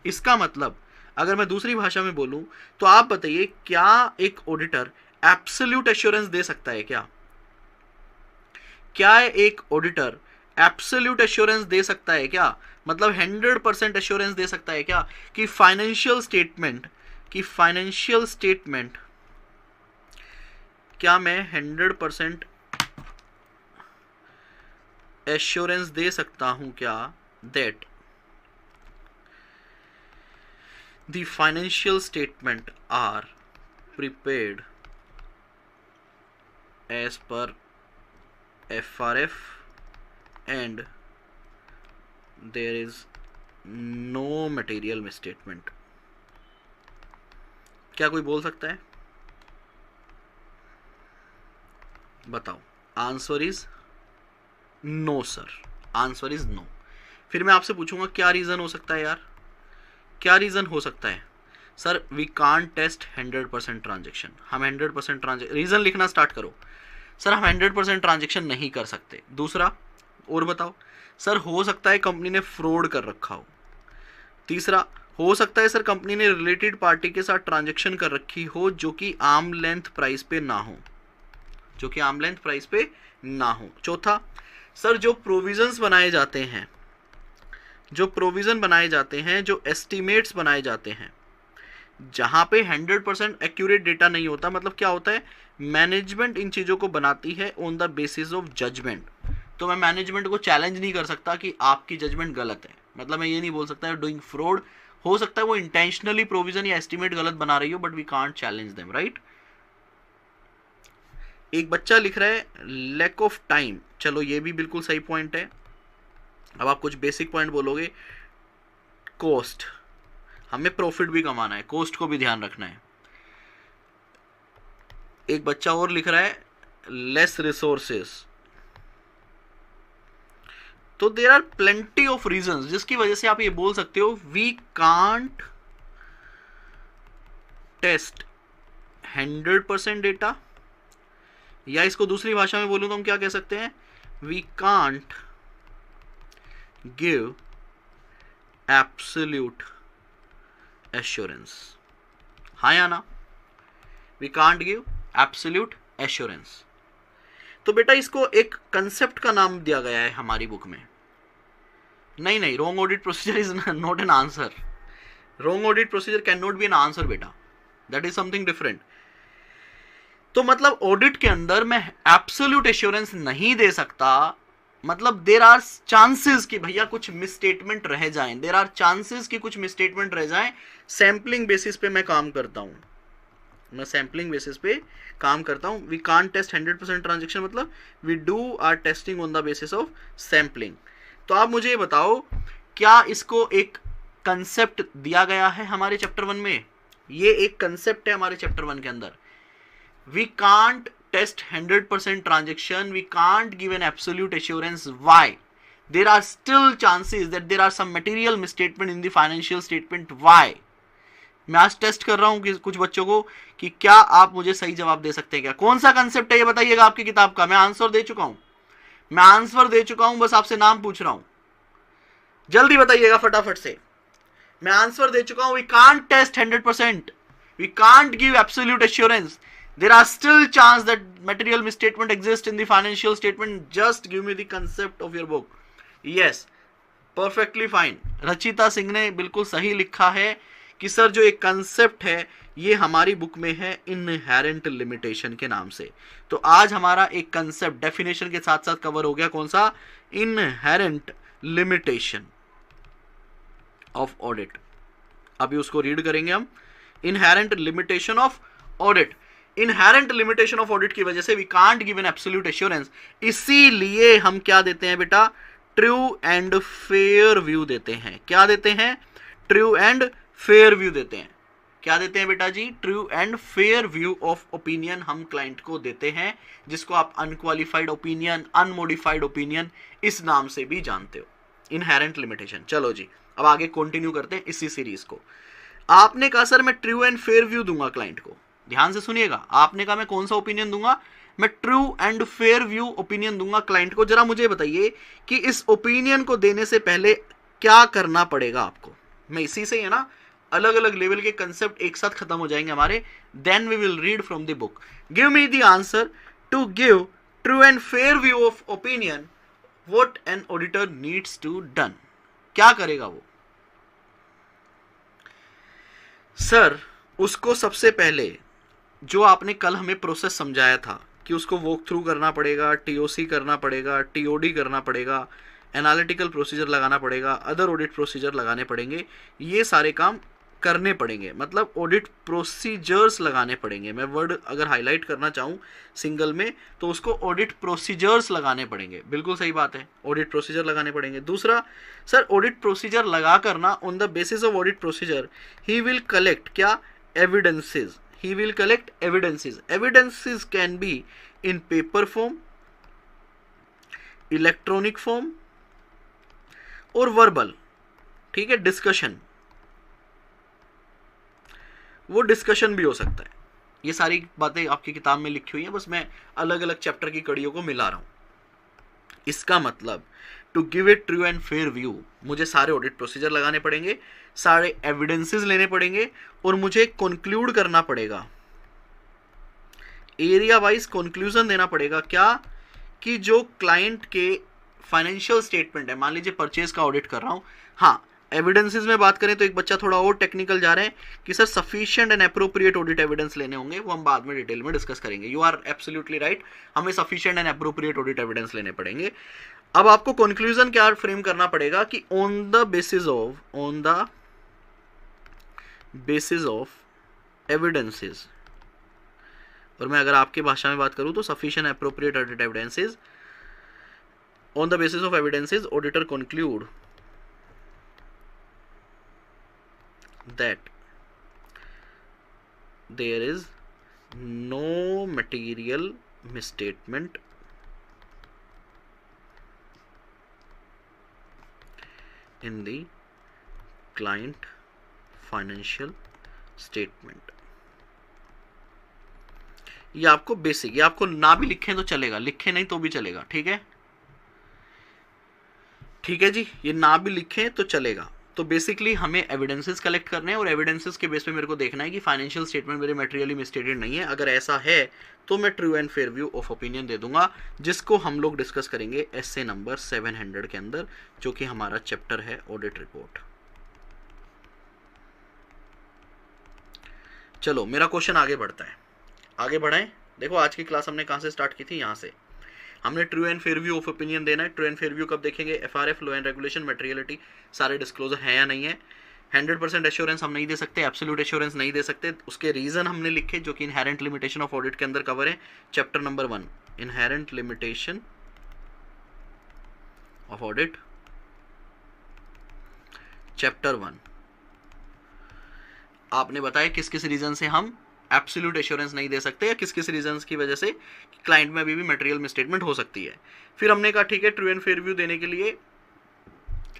इसका मतलब अगर मैं दूसरी भाषा में बोलूं तो आप बताइए, क्या एक ऑडिटर एब्सोल्यूट एश्योरेंस दे सकता है? क्या एक ऑडिटर एब्सोल्यूट एश्योरेंस दे सकता है क्या? मतलब 100% एश्योरेंस दे सकता है क्या कि फाइनेंशियल स्टेटमेंट क्या मैं 100% एश्योरेंस दे सकता हूं क्या that the financial statement are prepared as per FRF and there is no material misstatement. क्या कोई बोल सकता है? बताओ। Answer is no sir, answer is no. फिर मैं आपसे पूछूंगा क्या रीजन हो सकता है यार, क्या रीजन हो सकता है? Sir we can't test 100% transaction. हम 100% ट्रांजेक्शन, रीजन लिखना स्टार्ट करो। सर हम 100% ट्रांजेक्शन नहीं कर सकते। दूसरा, और बताओ। सर हो सकता है कंपनी ने फ्रॉड कर रखा हो। तीसरा, हो सकता है सर कंपनी ने रिलेटेड पार्टी के साथ ट्रांजेक्शन कर रखी हो जो कि आर्म लेंथ प्राइस पे ना हो, जो कि आर्म लेंथ प्राइस पे ना हो। चौथा, सर जो प्रोविजंस बनाए जाते हैं, जो प्रोविजन बनाए जाते हैं, जो एस्टिमेट्स बनाए जाते हैं, जहां पे 100% एक्यूरेट डेटा नहीं होता, मतलब क्या होता है, मैनेजमेंट इन चीजों को बनाती है on the basis of judgment. तो मैं मैनेजमेंट को चैलेंज नहीं कर सकता कि आपकी जजमेंट गलत है, मतलब मैं ये नहीं बोल सकता डूइंग फ्रॉड। हो सकता है वो इंटेंशनली प्रोविजन या एस्टिमेट गलत बना रही हो, but we can't challenge them, right. एक बच्चा लिख रहा है लैक ऑफ टाइम। चलो ये भी बिल्कुल सही पॉइंट है। अब आप कुछ बेसिक पॉइंट बोलोगे। कॉस्ट, हमें प्रॉफिट भी कमाना है, कॉस्ट को भी ध्यान रखना है। एक बच्चा और लिख रहा है लेस रिसोर्सेस। तो there are plenty of reasons जिसकी वजह से आप ये बोल सकते हो वी कांट टेस्ट 100% डेटा, या इसको दूसरी भाषा में बोलूं तो हम क्या कह सकते हैं, we can't give absolute assurance. हाँ या ना? We can't give absolute assurance. तो बेटा इसको एक कंसेप्ट का नाम दिया गया है हमारी बुक में। नहीं नहीं, wrong audit procedure is not an answer. Wrong audit procedure can not be an answer बेटा, दैट इज समथिंग डिफरेंट। तो मतलब ऑडिट के अंदर मैं एब्सोल्यूट एश्योरेंस नहीं दे सकता, मतलब देर आर चांसेस कि भैया कुछ मिसस्टेटमेंट रह जाएं, देर आर चांसेस कि कुछ मिसस्टेटमेंट रह जाएं। सैम्पलिंग बेसिस पे मैं काम करता हूं, मैं सैम्पलिंग बेसिस पे काम करता हूं। वी कांट टेस्ट 100% ट्रांजेक्शन, मतलब we do our testing on the basis of sampling. तो आप मुझे बताओ क्या इसको एक कंसेप्ट दिया गया है हमारे चैप्टर 1 में? ये एक कंसेप्ट है हमारे चैप्टर 1 के अंदर। We can't test 100% transaction, we can't give an absolute assurance. Why? There are still chances that there are some material misstatement in the financial statement. Why? मैं आज टेस्ट कर रहा हूं कि कुछ बच्चों को कि क्या आप मुझे सही जवाब दे सकते हैं क्या? कौन सा कंसेप्ट है ये बताइएगा आपकी किताब का। मैं आंसर दे चुका हूं, मैं आंसर दे चुका हूं, बस आपसे नाम पूछ रहा हूं, जल्दी बताइएगा फटाफट से। मैं आंसर दे चुका हूं। We can't test 100%, we can't give absolute assurance, there are still chance that material misstatement exists in the financial statement. Just give me the concept of your book. Yes, perfectly fine. Rachita Singh ने बिल्कुल सही लिखा है कि sir जो एक concept है ये हमारी बुक में है इनहेरेंट लिमिटेशन के नाम से। तो आज हमारा एक कंसेप्ट डेफिनेशन के साथ साथ कवर हो गया, कौन सा? Inherent limitation of audit. अभी उसको रीड करेंगे हम। Inherent limitation of audit. Inherent limitation of audit की वजह से we can't give an absolute assurance, इसीलिए हम क्या देते हैं बेटा? ट्रू एंड फेयर व्यू देते हैं। क्या देते हैं? ट्रू एंड फेयर व्यू देते हैं। क्या देते हैं बेटा जी? True and fair view of opinion हम क्लाइंट को देते हैं, जिसको आप अनक्वालिफाइड ओपिनियन, अनमोडिफाइड ओपिनियन इस नाम से भी जानते हो। Inherent limitation. चलो जी अब आगे कंटिन्यू करते हैं इसी सीरीज को। आपने कहा सर मैं ट्रू एंड फेयर व्यू दूंगा क्लाइंट को। ध्यान से सुनिएगा, आपने कहा मैं कौन सा ओपिनियन दूंगा? मैं true and fair view opinion दूंगा क्लाइंट को। जरा मुझे बताइए कि इस ओपिनियन को देने से पहले क्या करना पड़ेगा आपको? मैं इसी से है ना अलग अलग लेवल के कंसेप्ट एक साथ खत्म हो जाएंगे हमारे। Then we will read from the book. Give me the answer to give true and fair view of opinion, what an auditor needs to done. क्या करेगा वो? सर उसको सबसे पहले जो आपने कल हमें प्रोसेस समझाया था कि उसको वॉक थ्रू करना पड़ेगा, टीओसी करना पड़ेगा, टीओडी करना पड़ेगा, एनालिटिकल प्रोसीजर लगाना पड़ेगा, अदर ऑडिट प्रोसीजर लगाने पड़ेंगे, ये सारे काम करने पड़ेंगे, मतलब ऑडिट प्रोसीजर्स लगाने पड़ेंगे। मैं वर्ड अगर हाईलाइट करना चाहूँ सिंगल में तो उसको ऑडिट प्रोसीजर्स लगाने पड़ेंगे। बिल्कुल सही बात है, ऑडिट प्रोसीजर लगाने पड़ेंगे। दूसरा सर, ऑडिट प्रोसीजर लगा करना, on the basis of audit procedure he will collect क्या, evidences. He will collect evidences. Evidences can be in paper form, electronic form और वर्बल, ठीक है, डिस्कशन, वो डिस्कशन भी हो सकता है। ये सारी बातें आपकी किताब में लिखी हुई हैं, बस मैं अलग अलग चैप्टर की कड़ियों को मिला रहा हूं। इसका मतलब to give it true and fair view, मुझे सारे ऑडिट प्रोसीजर लगाने पड़ेंगे, सारे एविडेंसेस लेने पड़ेंगे और मुझे कंक्लूड करना पड़ेगा, एरिया वाइज कंक्लूजन देना पड़ेगा। क्या कि जो क्लाइंट के फाइनेंशियल स्टेटमेंट है, मान लीजिए परचेज का ऑडिट कर रहा हूं, हाँ एविडेंसेस में बात करें तो एक बच्चा थोड़ा और टेक्निकल जा रहे हैं कि sir sufficient and appropriate audit evidence लेने होंगे, वो हम बाद में डिटेल में डिस्कस करेंगे। यू आर एब्सोल्युटली राइट, हमें sufficient and appropriate audit evidence लेने पड़ेंगे। अब आपको कंक्लूजन क्या फ्रेम करना पड़ेगा कि on the basis of evidences, और मैं अगर आपकी भाषा में बात करूं तो sufficient appropriate audit evidences, on the basis of evidences auditor conclude that there is no material misstatement in the client financial statement। ये आपको बेसिक, ये आपको ना भी लिखें तो चलेगा, लिखें नहीं तो भी चलेगा, ठीक है, ठीक है जी, ये ना भी लिखें तो चलेगा। तो बेसिकली हमें एविडेंसेस कलेक्ट करने हैं और एविडेंसेस के बेस पे मेरे को देखना है कि फाइनेंशियल स्टेटमेंट मेरे मटेरियली मिसस्टेटेड नहीं है। अगर ऐसा है तो मैं true and fair view of opinion दे दूंगा, जिसको हम लोग डिस्कस करेंगे एसे नंबर 700 के अंदर, जो कि हमारा चैप्टर है ऑडिट रिपोर्ट। चलो मेरा क्वेश्चन आगे बढ़ता है, आगे बढ़ाएं। देखो आज की क्लास हमने कहाँ से स्टार्ट की थी, यहाँ से हमने true and fair view of opinion देना है। ट्रू एंड फेयर व्यू कब देखेंगे, FRF, law and regulation, materiality, सारे डिस्क्लोजर है या नहीं है। 100% एश्योरेंस हम नहीं दे सकते, एब्सोल्यूट एश्योरेंस नहीं दे सकते, उसके रीजन हमने लिखे जो कि इनहेरेंट लिमिटेशन ऑफ ऑडिट के अंदर कवर है, chapter number 1, inherent limitation of audit, chapter 1। आपने बताया किस किस रीजन से हम एब्सोल्यूट एश्योरेंस नहीं दे सकते या किस किस रीजंस की वजह से क्लाइंट में अभी भी मटेरियल मिसस्टेटमेंट हो सकती है। फिर हमने कहा ठीक है, ट्रू एंड फेयर व्यू देने के लिए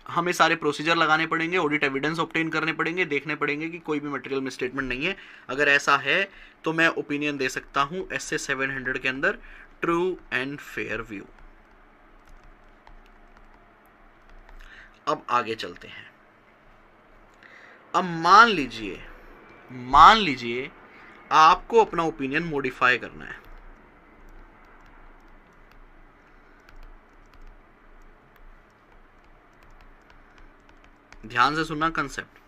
हमें सारे प्रोसीजर लगाने पड़ेंगे, ऑडिट एविडेंस ऑब्टेन करने पड़ेंगे, देखने पड़ेंगे कि कोई भी मटेरियल मिसस्टेटमेंट नहीं है। अगर ऐसा है तो मैं ओपिनियन दे सकता हूं एसए 700 के अंदर ट्रू एंड फेयर व्यू। अब आगे चलते हैं। अब मान लीजिए आपको अपना ओपिनियन मॉडिफाई करना है। ध्यान से सुनना कंसेप्ट,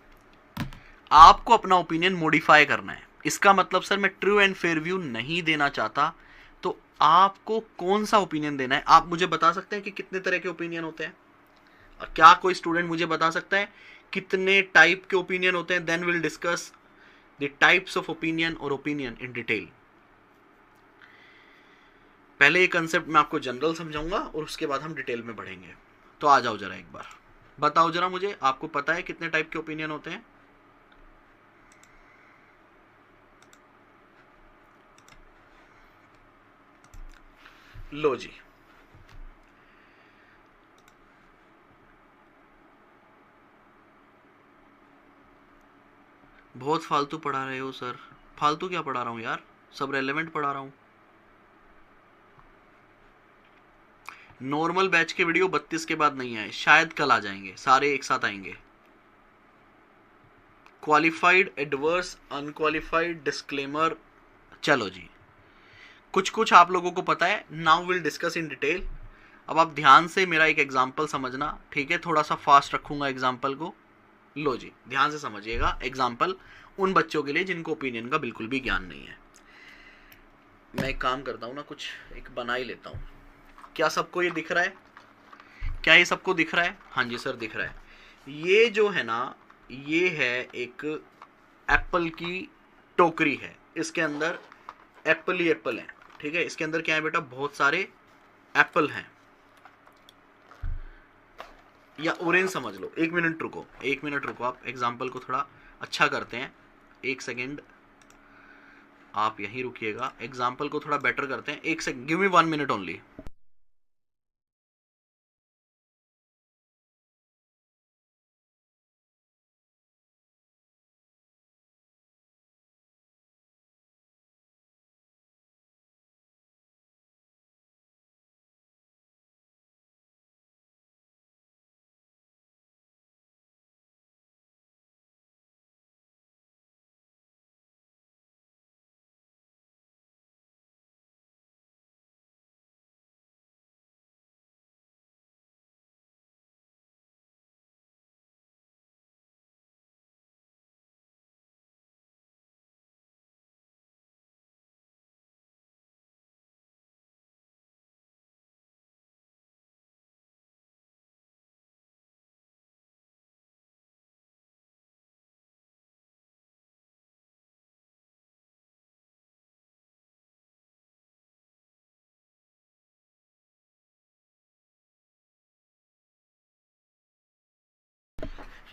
आपको अपना ओपिनियन मॉडिफाई करना है। इसका मतलब सर मैं ट्रू एंड फेयर व्यू नहीं देना चाहता, तो आपको कौन सा ओपिनियन देना है? आप मुझे बता सकते हैं कि कितने तरह के ओपिनियन होते हैं? क्या कोई स्टूडेंट मुझे बता सकता है कितने टाइप के ओपिनियन होते हैं? Then will discuss the types of opinion और ओपिनियन इन डिटेल। पहले ये कंसेप्ट मैं आपको जनरल समझाऊंगा और उसके बाद हम डिटेल में बढ़ेंगे। तो आ जाओ जरा, एक बार बताओ जरा मुझे, आपको पता है कितने टाइप के ओपिनियन होते हैं? लो जी, बहुत फालतू पढ़ा रहे हो सर। फालतू क्या पढ़ा रहा हूं यार, सब रेलेवेंट पढ़ा रहा हूं। नॉर्मल बैच के वीडियो 32 के बाद नहीं आए, शायद कल आ जाएंगे, सारे एक साथ आएंगे। क्वालिफाइड, एडवर्स, अनक्वालिफाइड, डिस्क्लेमर, चलो जी कुछ कुछ आप लोगों को पता है। Now will discuss in detail. अब आप ध्यान से मेरा एक एग्जाम्पल समझना, ठीक है? थोड़ा सा फास्ट रखूंगा एग्जाम्पल को। लो जी ध्यान से समझिएगा एग्जाम्पल उन बच्चों के लिए जिनको ओपिनियन का बिल्कुल भी ज्ञान नहीं है। मैं एक काम करता हूँ ना, कुछ एक बना ही लेता हूँ। क्या सबको ये दिख रहा है? क्या ये सबको दिख रहा है? हाँ जी सर दिख रहा है। ये जो है ना, ये है एक एप्पल की टोकरी है, इसके अंदर एप्पल ही एप्पल है, ठीक है। इसके अंदर क्या है बेटा, बहुत सारे एप्पल हैं, या ऑरेंज समझ लो। एक मिनट रुको, एक मिनट रुको, आप एग्जाम्पल को थोड़ा अच्छा करते हैं, एक सेकेंड आप यहीं रुकिएगा, एग्जाम्पल को थोड़ा बेटर करते हैं, एक second, give me 1 minute only.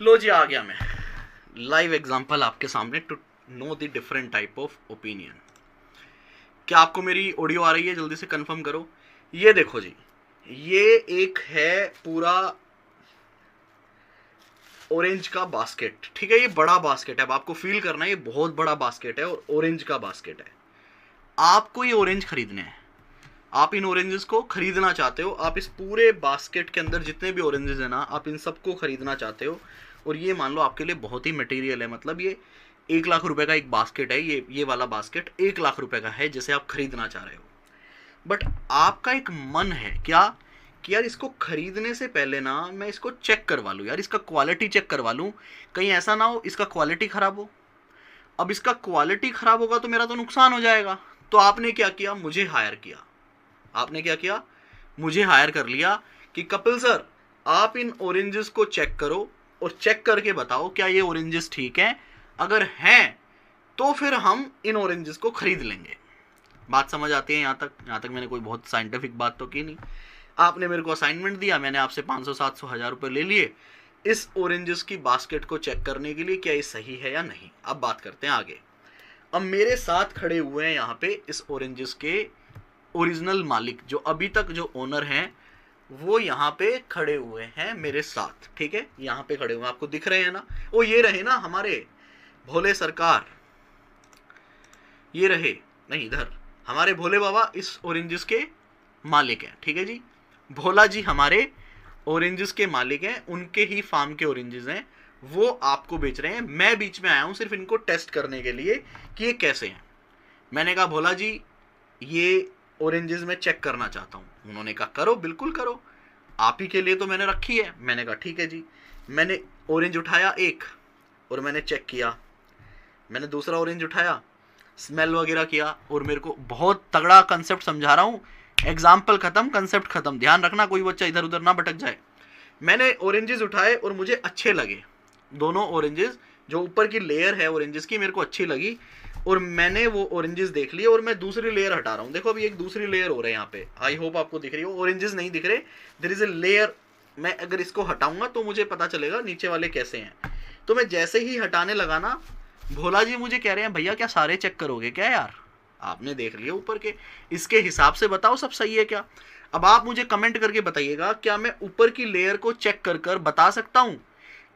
लो जी, आ गया मैं, लाइव एग्जांपल आपके सामने to know the different type of opinion. क्या आपको मेरी ऑडियो आ रही है? जल्दी से कंफर्म करो। ये देखो जी, ये एक है पूरा ऑरेंज का बास्केट, ठीक है, ये बड़ा बास्केट है, अब आपको फील करना है ये बहुत बड़ा बास्केट है और ऑरेंज का बास्केट है। आपको ये ऑरेंज खरीदने हैं, आप इन ऑरेंजेस को खरीदना चाहते हो, आप इस पूरे बास्केट के अंदर जितने भी ऑरेंजेस हैं ना, आप इन सबको खरीदना चाहते हो। और ये मान लो आपके लिए बहुत ही मटेरियल है, मतलब ये 1 लाख रुपए का एक बास्केट है, ये वाला बास्केट 1 लाख रुपए का है जिसे आप खरीदना चाह रहे हो। बट आपका एक मन है क्या कि यार इसको खरीदने से पहले ना मैं इसको चेक करवा लूँ, यार इसका क्वालिटी चेक करवा लूँ, कहीं ऐसा ना हो इसका क्वालिटी खराब हो। अब इसका क्वालिटी खराब होगा तो मेरा तो नुकसान हो जाएगा। तो आपने क्या किया, मुझे हायर किया। आपने क्या किया, मुझे हायर कर लिया कि कपिल सर आप इन ऑरेंजेस को चेक करो और चेक करके बताओ क्या ये ऑरेंजेस ठीक हैं, अगर हैं तो फिर हम इन ऑरेंजेस को खरीद लेंगे। बात समझ आती है यहाँ तक? यहाँ तक मैंने कोई बहुत साइंटिफिक बात तो की नहीं। आपने मेरे को असाइनमेंट दिया, मैंने आपसे 500 700 1000 रुपये ले लिए इस ऑरेंजेस की बास्केट को चेक करने के लिए क्या ये सही है या नहीं। अब बात करते हैं आगे। अब मेरे साथ खड़े हुए हैं यहाँ पे इस ऑरेंजेस के ओरिजिनल मालिक, जो अभी तक जो ओनर हैं वो यहाँ पे खड़े हुए हैं मेरे साथ, ठीक है, यहाँ पे खड़े हुए, आपको दिख रहे हैं ना, वो ये रहे ना हमारे भोले सरकार, ये रहे, नहीं इधर हमारे भोले बाबा इस ऑरेंजेस के मालिक हैं, ठीक है जी। भोला जी हमारे ऑरेंजेस के मालिक हैं, उनके ही फार्म के ऑरेंजेस हैं, वो आपको बेच रहे हैं। मैं बीच में आया हूं सिर्फ इनको टेस्ट करने के लिए कि ये कैसे हैं। मैंने कहा भोला जी ये ऑरेंजेस में चेक करना चाहता हूं। उन्होंने कहा करो, बिल्कुल करो, आप ही के लिए तो मैंने रखी है। मैंने कहा ठीक है जी। मैंने ऑरेंज उठाया एक और मैंने चेक किया, मैंने दूसरा ऑरेंज उठाया, स्मेल वगैरह किया, और मेरे को बहुत तगड़ा कंसेप्ट समझा रहा हूँ, एग्जाम्पल खत्म कंसेप्ट खत्म, ध्यान रखना कोई बच्चा इधर उधर ना भटक जाए। मैंने ऑरेंजेस उठाए और मुझे अच्छे लगे, दोनों ऑरेंजेस, जो ऊपर की लेयर है ऑरेंजेस की मेरे को अच्छी लगी, और मैंने वो ऑरेंजेस देख लिए और मैं दूसरी लेयर हटा रहा हूँ। देखो अभी एक दूसरी लेयर हो रहा है यहाँ पे, आई होप आपको दिख रही हो, ऑरेंजेस नहीं दिख रहे, देयर इज ए लेयर। मैं अगर इसको हटाऊंगा तो मुझे पता चलेगा नीचे वाले कैसे हैं। तो मैं जैसे ही हटाने लगा ना, भोला जी मुझे कह रहे हैं भैया क्या सारे चेक करोगे क्या यार, आपने देख लिया ऊपर के, इसके हिसाब से बताओ सब सही है क्या। अब आप मुझे कमेंट करके बताइएगा, क्या मैं ऊपर की लेयर को चेक कर कर बता सकता हूं,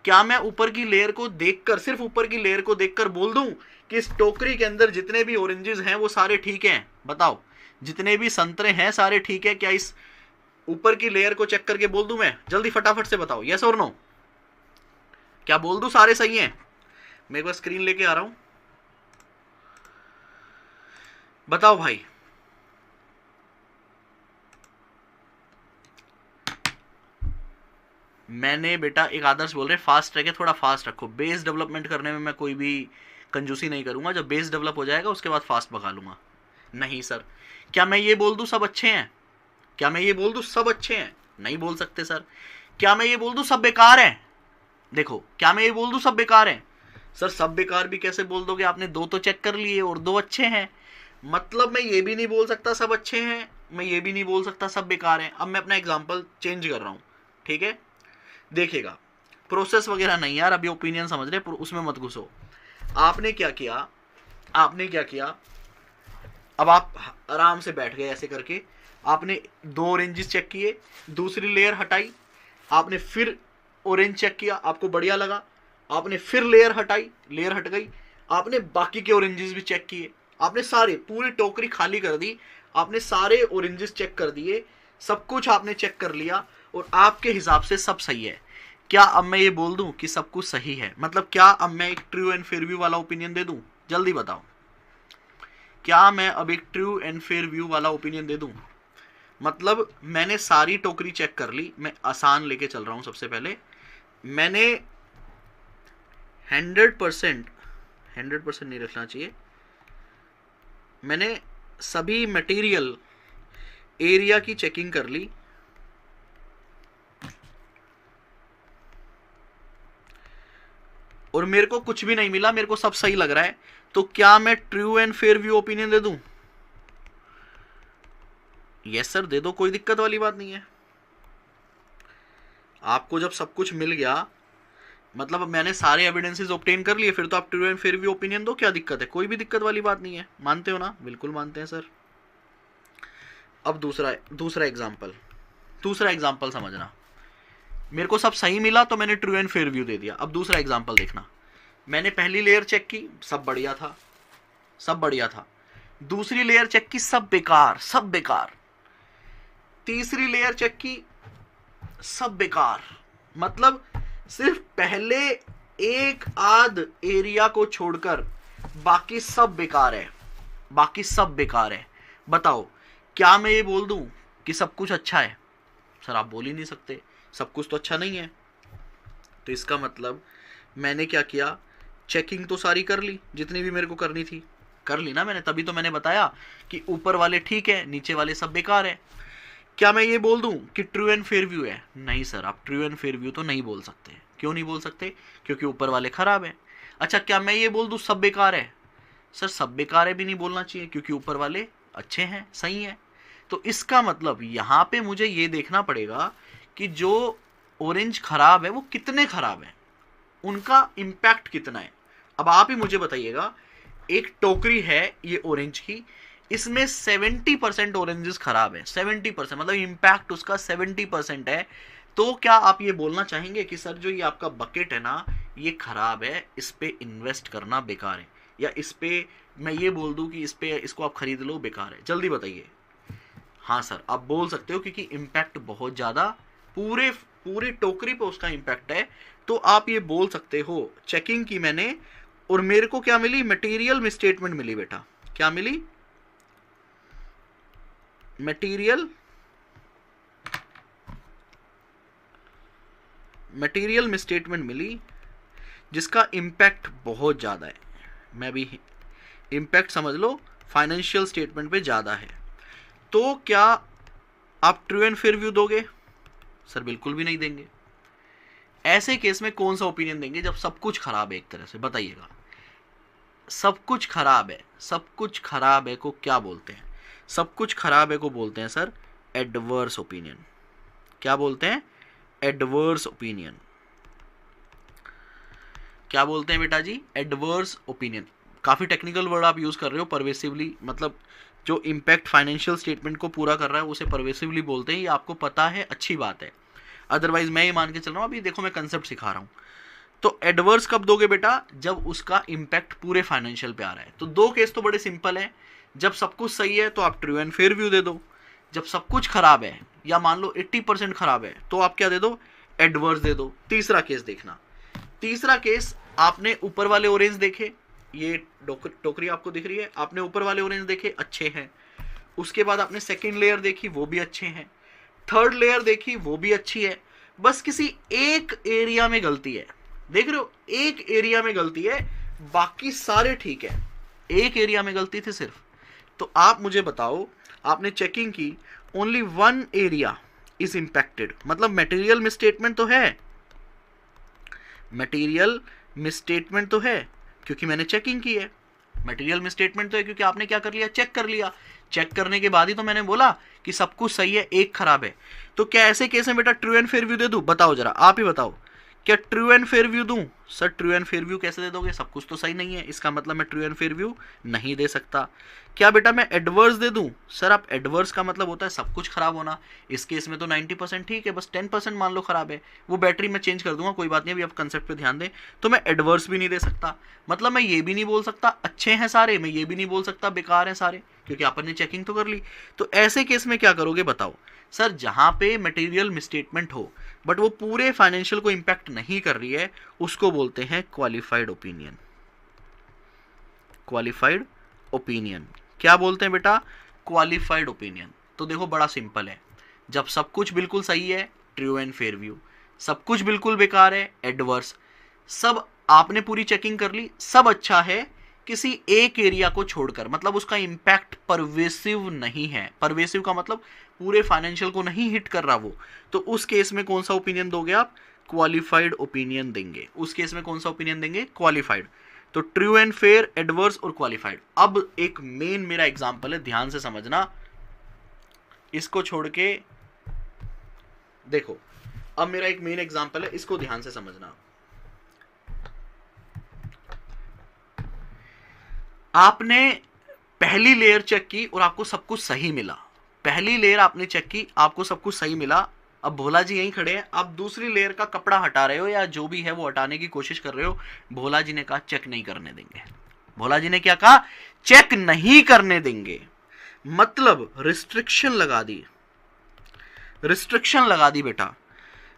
क्या मैं ऊपर की लेयर को देखकर, सिर्फ ऊपर की लेयर को देखकर बोल दूं कि इस टोकरी के अंदर जितने भी ऑरेंजेस हैं वो सारे ठीक हैं? बताओ, जितने भी संतरे हैं सारे ठीक है क्या? इस ऊपर की लेयर को चेक करके बोल दूं मैं? जल्दी फटाफट से बताओ, यस और नो, क्या बोल दूं सारे सही हैं? मैं एक बार स्क्रीन लेके आ रहा हूं, बताओ भाई। मैंने बेटा एक आदर्श बोल रहे फास्ट रखे, थोड़ा फास्ट रखो, बेस डेवलपमेंट करने में मैं कोई भी कंजूसी नहीं करूंगा, जब बेस डेवलप हो जाएगा उसके बाद फास्ट भगा लूंगा। नहीं सर, क्या मैं ये बोल दूं सब अच्छे हैं? क्या मैं ये बोल दूं सब अच्छे हैं? नहीं बोल सकते सर। क्या मैं ये बोल दूं सब बेकार हैं? देखो, क्या मैं ये बोल दूं सब बेकार हैं? सर सब बेकार भी कैसे बोल दोगे, आपने 2 तो चेक कर लिए और 2 अच्छे हैं। मतलब मैं ये भी नहीं बोल सकता सब अच्छे हैं, मैं ये भी नहीं बोल सकता सब बेकार हैं। अब मैं अपना एग्जांपल चेंज कर रहा हूँ, ठीक है। देखिएगा, प्रोसेस वगैरह नहीं यार, अभी ओपिनियन समझ रहे, उसमें मत घुसो। आपने क्या किया, अब आप आराम से बैठ गए ऐसे करके, आपने 2 ऑरेंजेस चेक किए, दूसरी लेयर हटाई, आपने फिर ऑरेंज चेक किया, आपको बढ़िया लगा, आपने फिर लेयर हटाई, लेयर हट गई, आपने बाकी के ऑरेंजेस भी चेक किए, आपने सारे, पूरी टोकरी खाली कर दी, आपने सारे ऑरेंजेस चेक कर दिए, सब कुछ आपने चेक कर लिया और आपके हिसाब से सब सही है। क्या अब मैं ये बोल दूं कि सब कुछ सही है? मतलब क्या अब मैं एक ट्रू एंड फेयर व्यू वाला ओपिनियन दे दूं? जल्दी बताओ, क्या मैं अब एक ट्रू एंड फेयर व्यू वाला ओपिनियन दे दूं? मतलब मैंने सारी टोकरी चेक कर ली, मैं आसान लेके चल रहा हूं। सबसे पहले मैंने 100% नहीं रखना चाहिए, मैंने सभी मटेरियल एरिया की चेकिंग कर ली, और मेरे को कुछ भी नहीं मिला, मेरे को सब सही लग रहा है, तो क्या मैं true and fair view opinion दे दूं? यस सर दे दो, कोई दिक्कत वाली बात नहीं है। आपको जब सब कुछ मिल गया, मतलब मैंने सारे एविडेंसेस ऑब्टेन कर लिए, फिर तो आप true and fair view opinion दो, क्या दिक्कत है? कोई भी दिक्कत वाली बात नहीं है। मानते हो ना? बिल्कुल मानते हैं सर। अब दूसरा एग्जांपल समझना। मेरे को सब सही मिला तो मैंने ट्रू एंड फेयर व्यू दे दिया। अब दूसरा एग्जांपल देखना, मैंने पहली लेयर चेक की, सब बढ़िया था, दूसरी लेयर चेक की, सब बेकार, तीसरी लेयर चेक की, सब बेकार। मतलब सिर्फ पहले एक आध एरिया को छोड़कर बाकी सब बेकार है। बताओ, क्या मैं ये बोल दूं कि सब कुछ अच्छा है? सर आप बोल ही नहीं सकते, सब कुछ तो अच्छा नहीं है। तो इसका मतलब मैंने क्या किया, चेकिंग तो सारी कर ली, जितनी भी मेरे को करनी थी कर ली ना मैंने, तभी तो मैंने बताया कि ऊपर वाले ठीक है, नीचे वाले सब बेकार है। क्या मैं ये बोल दूं कि ट्रू एंड फेयर व्यू है? नहीं सर, आप ट्रू एंड फेयर व्यू तो नहीं बोल सकते। क्यों नहीं बोल सकते? क्योंकि ऊपर वाले खराब है। अच्छा, क्या मैं ये बोल दूं सब बेकार है? सर सब बेकार है भी नहीं बोलना चाहिए, क्योंकि ऊपर वाले अच्छे हैं, सही है। तो इसका मतलब यहाँ पे मुझे ये देखना पड़ेगा कि जो ऑरेंज खराब है वो कितने खराब है, उनका इम्पैक्ट कितना है। अब आप ही मुझे बताइएगा, एक टोकरी है ये ऑरेंज की, इसमें 70% ऑरेंजेस खराब है, 70%, मतलब इम्पैक्ट उसका 70% है। तो क्या आप ये बोलना चाहेंगे कि सर जो ये आपका बकेट है ना, ये खराब है, इस पे इन्वेस्ट करना बेकार है, या इस पे मैं ये बोल दूं कि इसको आप खरीद लो, बेकार है? जल्दी बताइए। हाँ सर आप बोल सकते हो, क्योंकि इम्पैक्ट बहुत ज्यादा, पूरी टोकरी पे उसका इम्पैक्ट है। तो आप ये बोल सकते हो, चेकिंग की मैंने और मेरे को क्या मिली? मटेरियल मिसस्टेटमेंट मिली बेटा। क्या मिली? मटेरियल मिसस्टेटमेंट मिली, जिसका इम्पैक्ट बहुत ज्यादा है। मैं भी इम्पैक्ट समझ लो फाइनेंशियल स्टेटमेंट पे ज्यादा है। तो क्या आप ट्रू एंड फेयर व्यू दोगे? सर बिल्कुल भी नहीं देंगे। ऐसे केस में कौन सा ओपिनियन देंगे जब सब कुछ खराब है? एक तरह से बताइएगा, सब कुछ खराब है को क्या बोलते हैं? सब कुछ खराब है को बोलते हैं सर एडवर्स ओपिनियन। क्या बोलते हैं? Adverse opinion. क्या बोलते हैं बेटा जी? Adverse opinion. काफी टेक्निकल वर्ड आप यूज कर रहे हो, परवेसिवली, मतलब जो इम्पैक्ट फाइनेंशियल स्टेटमेंट को पूरा कर रहा है उसे परवेसिवली बोलते हैं। ये आपको पता है, अच्छी बात है, अदरवाइज मैं ये मान के चल रहा हूँ, अभी देखो मैं कंसेप्ट सिखा रहा हूँ। तो एडवर्स कब दोगे बेटा? जब उसका इम्पैक्ट पूरे फाइनेंशियल पे आ रहा है। तो 2 केस तो बड़े सिंपल है। जब सब कुछ सही है तो आप ट्रू एंड फेयर व्यू दे दो, जब सब कुछ खराब है या मान लो 80% खराब है तो आप क्या दे दो? एडवर्स दे दो। तीसरा केस देखना, तीसरा केस, आपने ऊपर वाले ऑरेंज देखे, ये टोकरी आपको दिख रही है, आपने ऊपर वाले ऑरेंज देखे, अच्छे हैं। उसके बाद आपने सेकेंड लेयर देखी, वो भी अच्छे हैं। थर्ड लेयर देखी, वो भी अच्छी है। बस किसी एक एरिया में गलती है, देख रहे हो, एक एरिया में गलती है, बाकी सारे ठीक है। एक एरिया में गलती थी सिर्फ। तो आप मुझे बताओ, आपने चेकिंग की, ओनली 1 एरिया इज इंपैक्टेड, मतलब मटेरियल मिसस्टेटमेंट तो है, मटेरियल मिसस्टेटमेंट तो है क्योंकि मैंने चेकिंग की है, मटेरियल मिसस्टेटमेंट तो है क्योंकि आपने क्या कर लिया, चेक कर लिया। चेक करने के बाद ही तो मैंने बोला कि सब कुछ सही है, एक खराब है। तो क्या ऐसे केस में बेटा ट्रू एंड फेयर व्यू दे दूं? बताओ जरा, आप ही बताओ, क्या ट्रू एंड फेयर व्यू दूं? Sir true and fair view कैसे दे दोगे, सब कुछ तो सही नहीं है, इसका मतलब मैं ट्रू एंड फेयर व्यू नहीं दे सकता। क्या बेटा मैं एडवर्स दे दूं? सर आप एडवर्स का मतलब होता है सब कुछ खराब होना, इस केस में तो 90% ठीक है, बस 10% मान लो खराब है, वो बैटरी मैं चेंज कर दूंगा, कोई बात नहीं, अभी आप कंसेप्ट पे ध्यान दें। तो मैं एडवर्स भी नहीं दे सकता, मतलब मैं ये भी नहीं बोल सकता अच्छे हैं सारे, मैं ये भी नहीं बोल सकता बेकार हैं सारे, क्योंकि अपन ने चेकिंग तो कर ली। तो ऐसे केस में क्या करोगे बताओ? सर जहां पे मटेरियल मिसस्टेटमेंट हो बट वो पूरे फाइनेंशियल को इंपैक्ट नहीं कर रही है, उसको बोलते हैं क्वालिफाइड ओपिनियन। क्वालिफाइड ओपिनियन क्या बोलते हैं बेटा? Qualified opinion. तो देखो बड़ा सिंपल है, जब सब कुछ बिल्कुल सही है ट्रू एंड फेयर व्यू, सब कुछ बिल्कुल बेकार है एडवर्स, सब आपने पूरी चेकिंग कर ली, सब अच्छा है, किसी एक एरिया को छोड़कर, मतलब उसका इंपैक्ट परवेसिव नहीं है, परवेसिव का मतलब पूरे फाइनेंशियल को नहीं हिट कर रहा वो, तो उस केस में कौन सा ओपिनियन दोगे आप? क्वालिफाइड ओपिनियन देंगे। उस केस में कौन सा ओपिनियन देंगे? क्वालिफाइड। तो ट्रू एंड फेयर, एडवर्स और क्वालिफाइड। अब एक मेन मेरा एग्जांपल है, ध्यान से समझना, इसको छोड़ के देखो, अब मेरा एक मेन एग्जांपल है, इसको ध्यान से समझना। आपने पहली लेयर चेक की और आपको सब कुछ सही मिला, पहली लेयर आपने चेक की, आपको सब कुछ सही मिला। अब भोला जी यहीं खड़े हैं, आप दूसरी लेयर का कपड़ा हटा रहे हो या जो भी है वो हटाने की कोशिश कर रहे हो, भोला जी ने कहा चेक नहीं करने देंगे। भोला जी ने क्या कहा? चेक नहीं करने देंगे, मतलब रिस्ट्रिक्शन लगा दी, रिस्ट्रिक्शन लगा दी बेटा।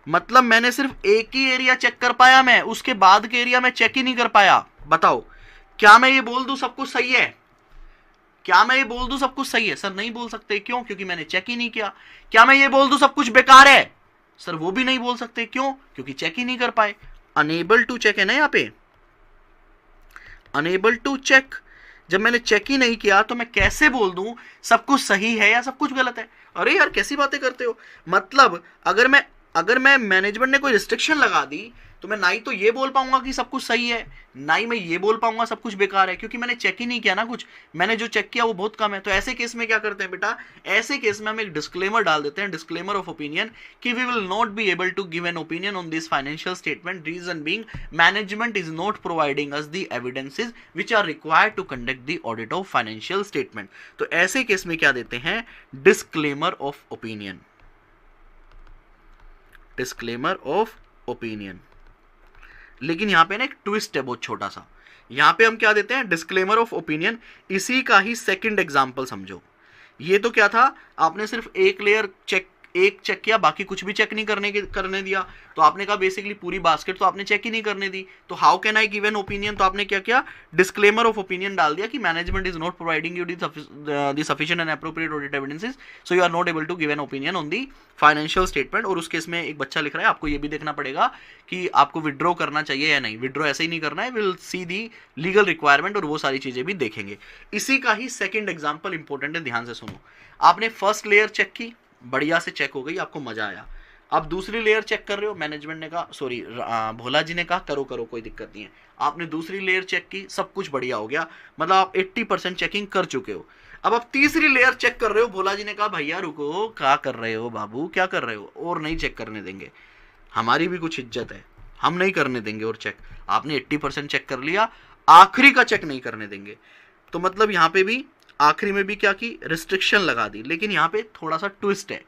मतलब मैंने सिर्फ एक ही एरिया चेक कर पाया, मैं उसके बाद के एरिया में चेक ही नहीं कर पाया। बताओ क्या मैं ये बोल दूं सब कुछ सही है? क्या मैं ये बोल दूं सब कुछ सही है? सर नहीं बोल सकते, क्यों? क्योंकि मैंने चेक ही नहीं किया। क्या मैं ये बोल दूं सब कुछ बेकार है? सर वो भी नहीं बोल सकते, क्यों? क्योंकि चेक ही नहीं कर पाए। अनेबल टू चेक है ना यहां पे, अनेबल टू चेक। जब मैंने चेक ही नहीं किया तो मैं कैसे बोल दूं सब कुछ सही है या सब कुछ गलत है? अरे यार कैसी बातें करते हो। मतलब अगर मैं मैनेजमेंट ने कोई रिस्ट्रिक्शन लगा दी तो मैं ना ही तो ये बोल पाऊंगा कि सब कुछ सही है, ना ही मैं ये बोल पाऊंगा सब कुछ बेकार है, क्योंकि मैंने चेक ही नहीं किया ना कुछ, मैंने जो चेक किया वो बहुत कम है। तो ऐसे केस में क्या करते हैं बेटा? ऐसे केस में हम एक डिस्क्लेमर डाल देते हैं, डिस्क्लेमर ऑफ ओपिनियन, कि we will not be able to give an opinion on this financial statement, reason being management is not providing us the evidences which are required to conduct the audit of financial statement. तो ऐसे case में क्या देते हैं? Disclaimer of opinion, disclaimer of opinion. लेकिन यहां पे ना एक ट्विस्ट है बहुत छोटा सा, यहां पे हम क्या देते हैं? Disclaimer of opinion. इसी का ही सेकंड एग्जांपल समझो। ये तो क्या था, आपने सिर्फ एक लेयर चेक किया, बाकी कुछ भी चेक नहीं करने दिया, तो आपने कहा बेसिकली पूरी बास्केट तो आपने चेक ही नहीं करने दी, तो how can I give an opinion? तो आपने क्या किया? डिस्क्लेमर ऑफ ओपिनियन डाल दिया कि management is not providing you the sufficient and appropriate audit evidences, so you are not able to give an opinion on the financial statement. और उस case में एक बच्चा लिख रहा है, आपको ये भी देखना पड़ेगा कि आपको विड्रॉ करना चाहिए या नहीं। विड्रॉ ऐसे ही नहीं करना है, will see the legal requirement और वो सारी चीजें भी देखेंगे। इसी का ही सेकंड एग्जांपल इंपॉर्टेंट है, ध्यान से सुनो। आपने फर्स्ट लेयर चेक की, बढ़िया से चेक हो गई, आपको मजा आया। आप दूसरी लेयर चेक कर रहे हो, मैनेजमेंट ने कहा, सॉरी भोला जी ने कहा करो कोई दिक्कत नहीं है। आपने दूसरी लेयर चेक की, सब कुछ बढ़िया हो गया, मतलब आप 80% चेकिंग कर चुके हो। अब आप तीसरी लेयर चेक कर रहे हो, भोला जी ने कहा भैया रुको, क्या कर रहे हो बाबू, क्या कर रहे हो, और नहीं चेक करने देंगे, हमारी भी कुछ इज्जत है, हम नहीं करने देंगे और चेक। आपने 80% चेक कर लिया, आखिरी का चेक नहीं करने देंगे। तो मतलब यहां पे भी आखिरी में भी क्या की? रिस्ट्रिक्शन लगा दी। लेकिन यहां पे थोड़ा सा ट्विस्ट है,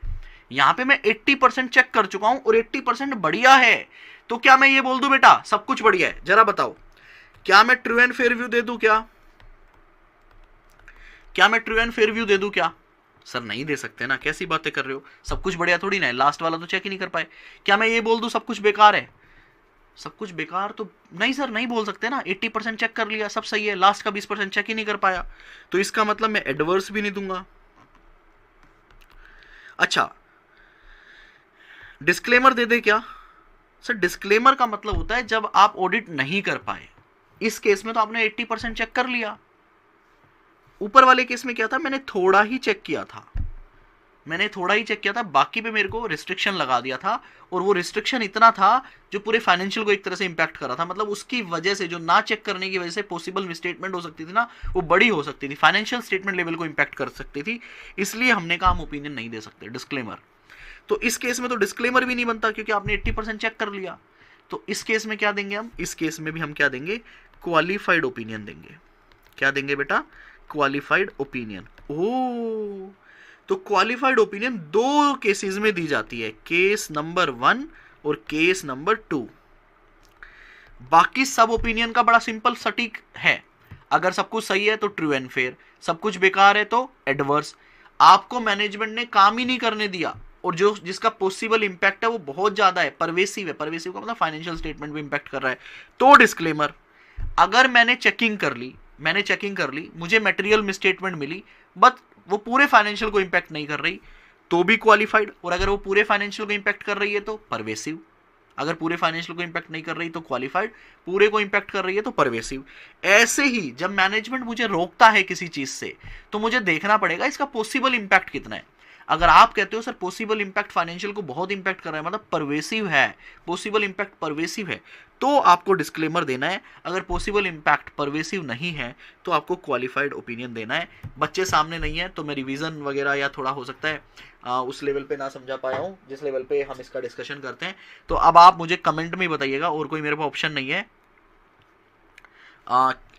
यहां पे मैं 80% चेक कर चुका हूं और 80% बढ़िया है, तो क्या मैं ये बोल दूं बेटा सब कुछ बढ़िया है? जरा बताओ, क्या मैं ट्रू एंड फेयर व्यू दे दूं? क्या मैं ट्रू एंड फेयर व्यू दे दूं? क्या सर नहीं दे सकते ना, कैसी बातें कर रहे हो, सब कुछ बढ़िया थोड़ी ना है, लास्ट वाला तो चेक ही नहीं कर पाए। क्या मैं ये बोल दूं सब कुछ बेकार है? सब कुछ बेकार तो नहीं सर, नहीं बोल सकते ना, 80% चेक कर लिया, सब सही है, लास्ट का 20% चेक ही नहीं कर पाया, तो इसका मतलब मैं एडवर्स भी नहीं दूंगा। अच्छा डिस्क्लेमर दे दे क्या? सर डिस्क्लेमर का मतलब होता है जब आप ऑडिट नहीं कर पाए। इस केस में तो आपने 80% चेक कर लिया, ऊपर वाले केस में क्या था, मैंने थोड़ा ही चेक किया था, मैंने थोड़ा ही चेक किया था, बाकी पे मेरे को रिस्ट्रिक्शन लगा दिया था, और वो रिस्ट्रिक्शन इतना था जो पूरे फाइनेंशियल को एक तरह से इंपैक्ट कर रहा था। मतलब उसकी वजह से, जो ना चेक करने की वजह से पॉसिबल मिसस्टेटमेंट हो सकती थी ना, वो बड़ी हो सकती थी, फाइनेंशियल स्टेटमेंट लेवल को इंपैक्ट कर सकती थी। इसलिए हमने कहा हम ओपिनियन नहीं दे सकते, डिस्क्लेमर। तो इस केस में तो डिस्क्लेमर भी नहीं बनता, क्योंकि आपने 80% चेक कर लिया। तो इस केस में क्या देंगे हम, इस केस में भी हम क्या देंगे, क्वालिफाइड ओपिनियन देंगे। क्या देंगे बेटा, क्वालिफाइड ओपिनियन। ओ, तो क्वालिफाइड ओपिनियन दो केसेस में दी जाती है, केस नंबर 1 और केस नंबर 2। बाकी सब ओपिनियन का बड़ा सिंपल सटीक है। अगर सब कुछ सही है तो ट्रू एंड फेयर, सब कुछ बेकार है तो एडवर्स। आपको मैनेजमेंट ने काम ही नहीं करने दिया, और जो जिसका पॉसिबल इंपैक्ट है वो बहुत ज्यादा है, परवेसिव है। परवेसिव का मतलब फाइनेंशियल स्टेटमेंट भी इंपैक्ट कर रहा है, तो डिस्क्लेमर। अगर मैंने चेकिंग कर ली, मुझे मटेरियल मिसस्टेटमेंट मिली, बट वो पूरे फाइनेंशियल को इंपैक्ट नहीं कर रही, तो भी क्वालिफाइड। और अगर वो पूरे फाइनेंशियल को इंपैक्ट कर रही है तो परवेसिव। अगर पूरे फाइनेंशियल को इंपैक्ट नहीं कर रही तो क्वालिफाइड, पूरे को इंपैक्ट कर रही है तो परवेसिव। ऐसे ही जब मैनेजमेंट मुझे रोकता है किसी चीज से, तो मुझे देखना पड़ेगा इसका पॉसिबल इंपैक्ट कितना है। अगर आप कहते हो सर पॉसिबल इंपैक्ट फाइनेंशियल को बहुत इंपैक्ट कर रहा है, मतलब परवेसिव है, पॉसिबल इंपैक्ट परवेसिव है, तो आपको डिस्क्लेमर देना है। अगर पॉसिबल इंपैक्ट परवेसिव नहीं है तो आपको क्वालिफाइड ओपिनियन देना है। बच्चे सामने नहीं है तो मैं रिवीजन वगैरह या थोड़ा हो सकता है उस लेवल पे ना समझा पाया हूँ जिस लेवल पे हम इसका डिस्कशन करते हैं। तो अब आप मुझे कमेंट में बताइएगा, और कोई मेरे पास ऑप्शन नहीं है।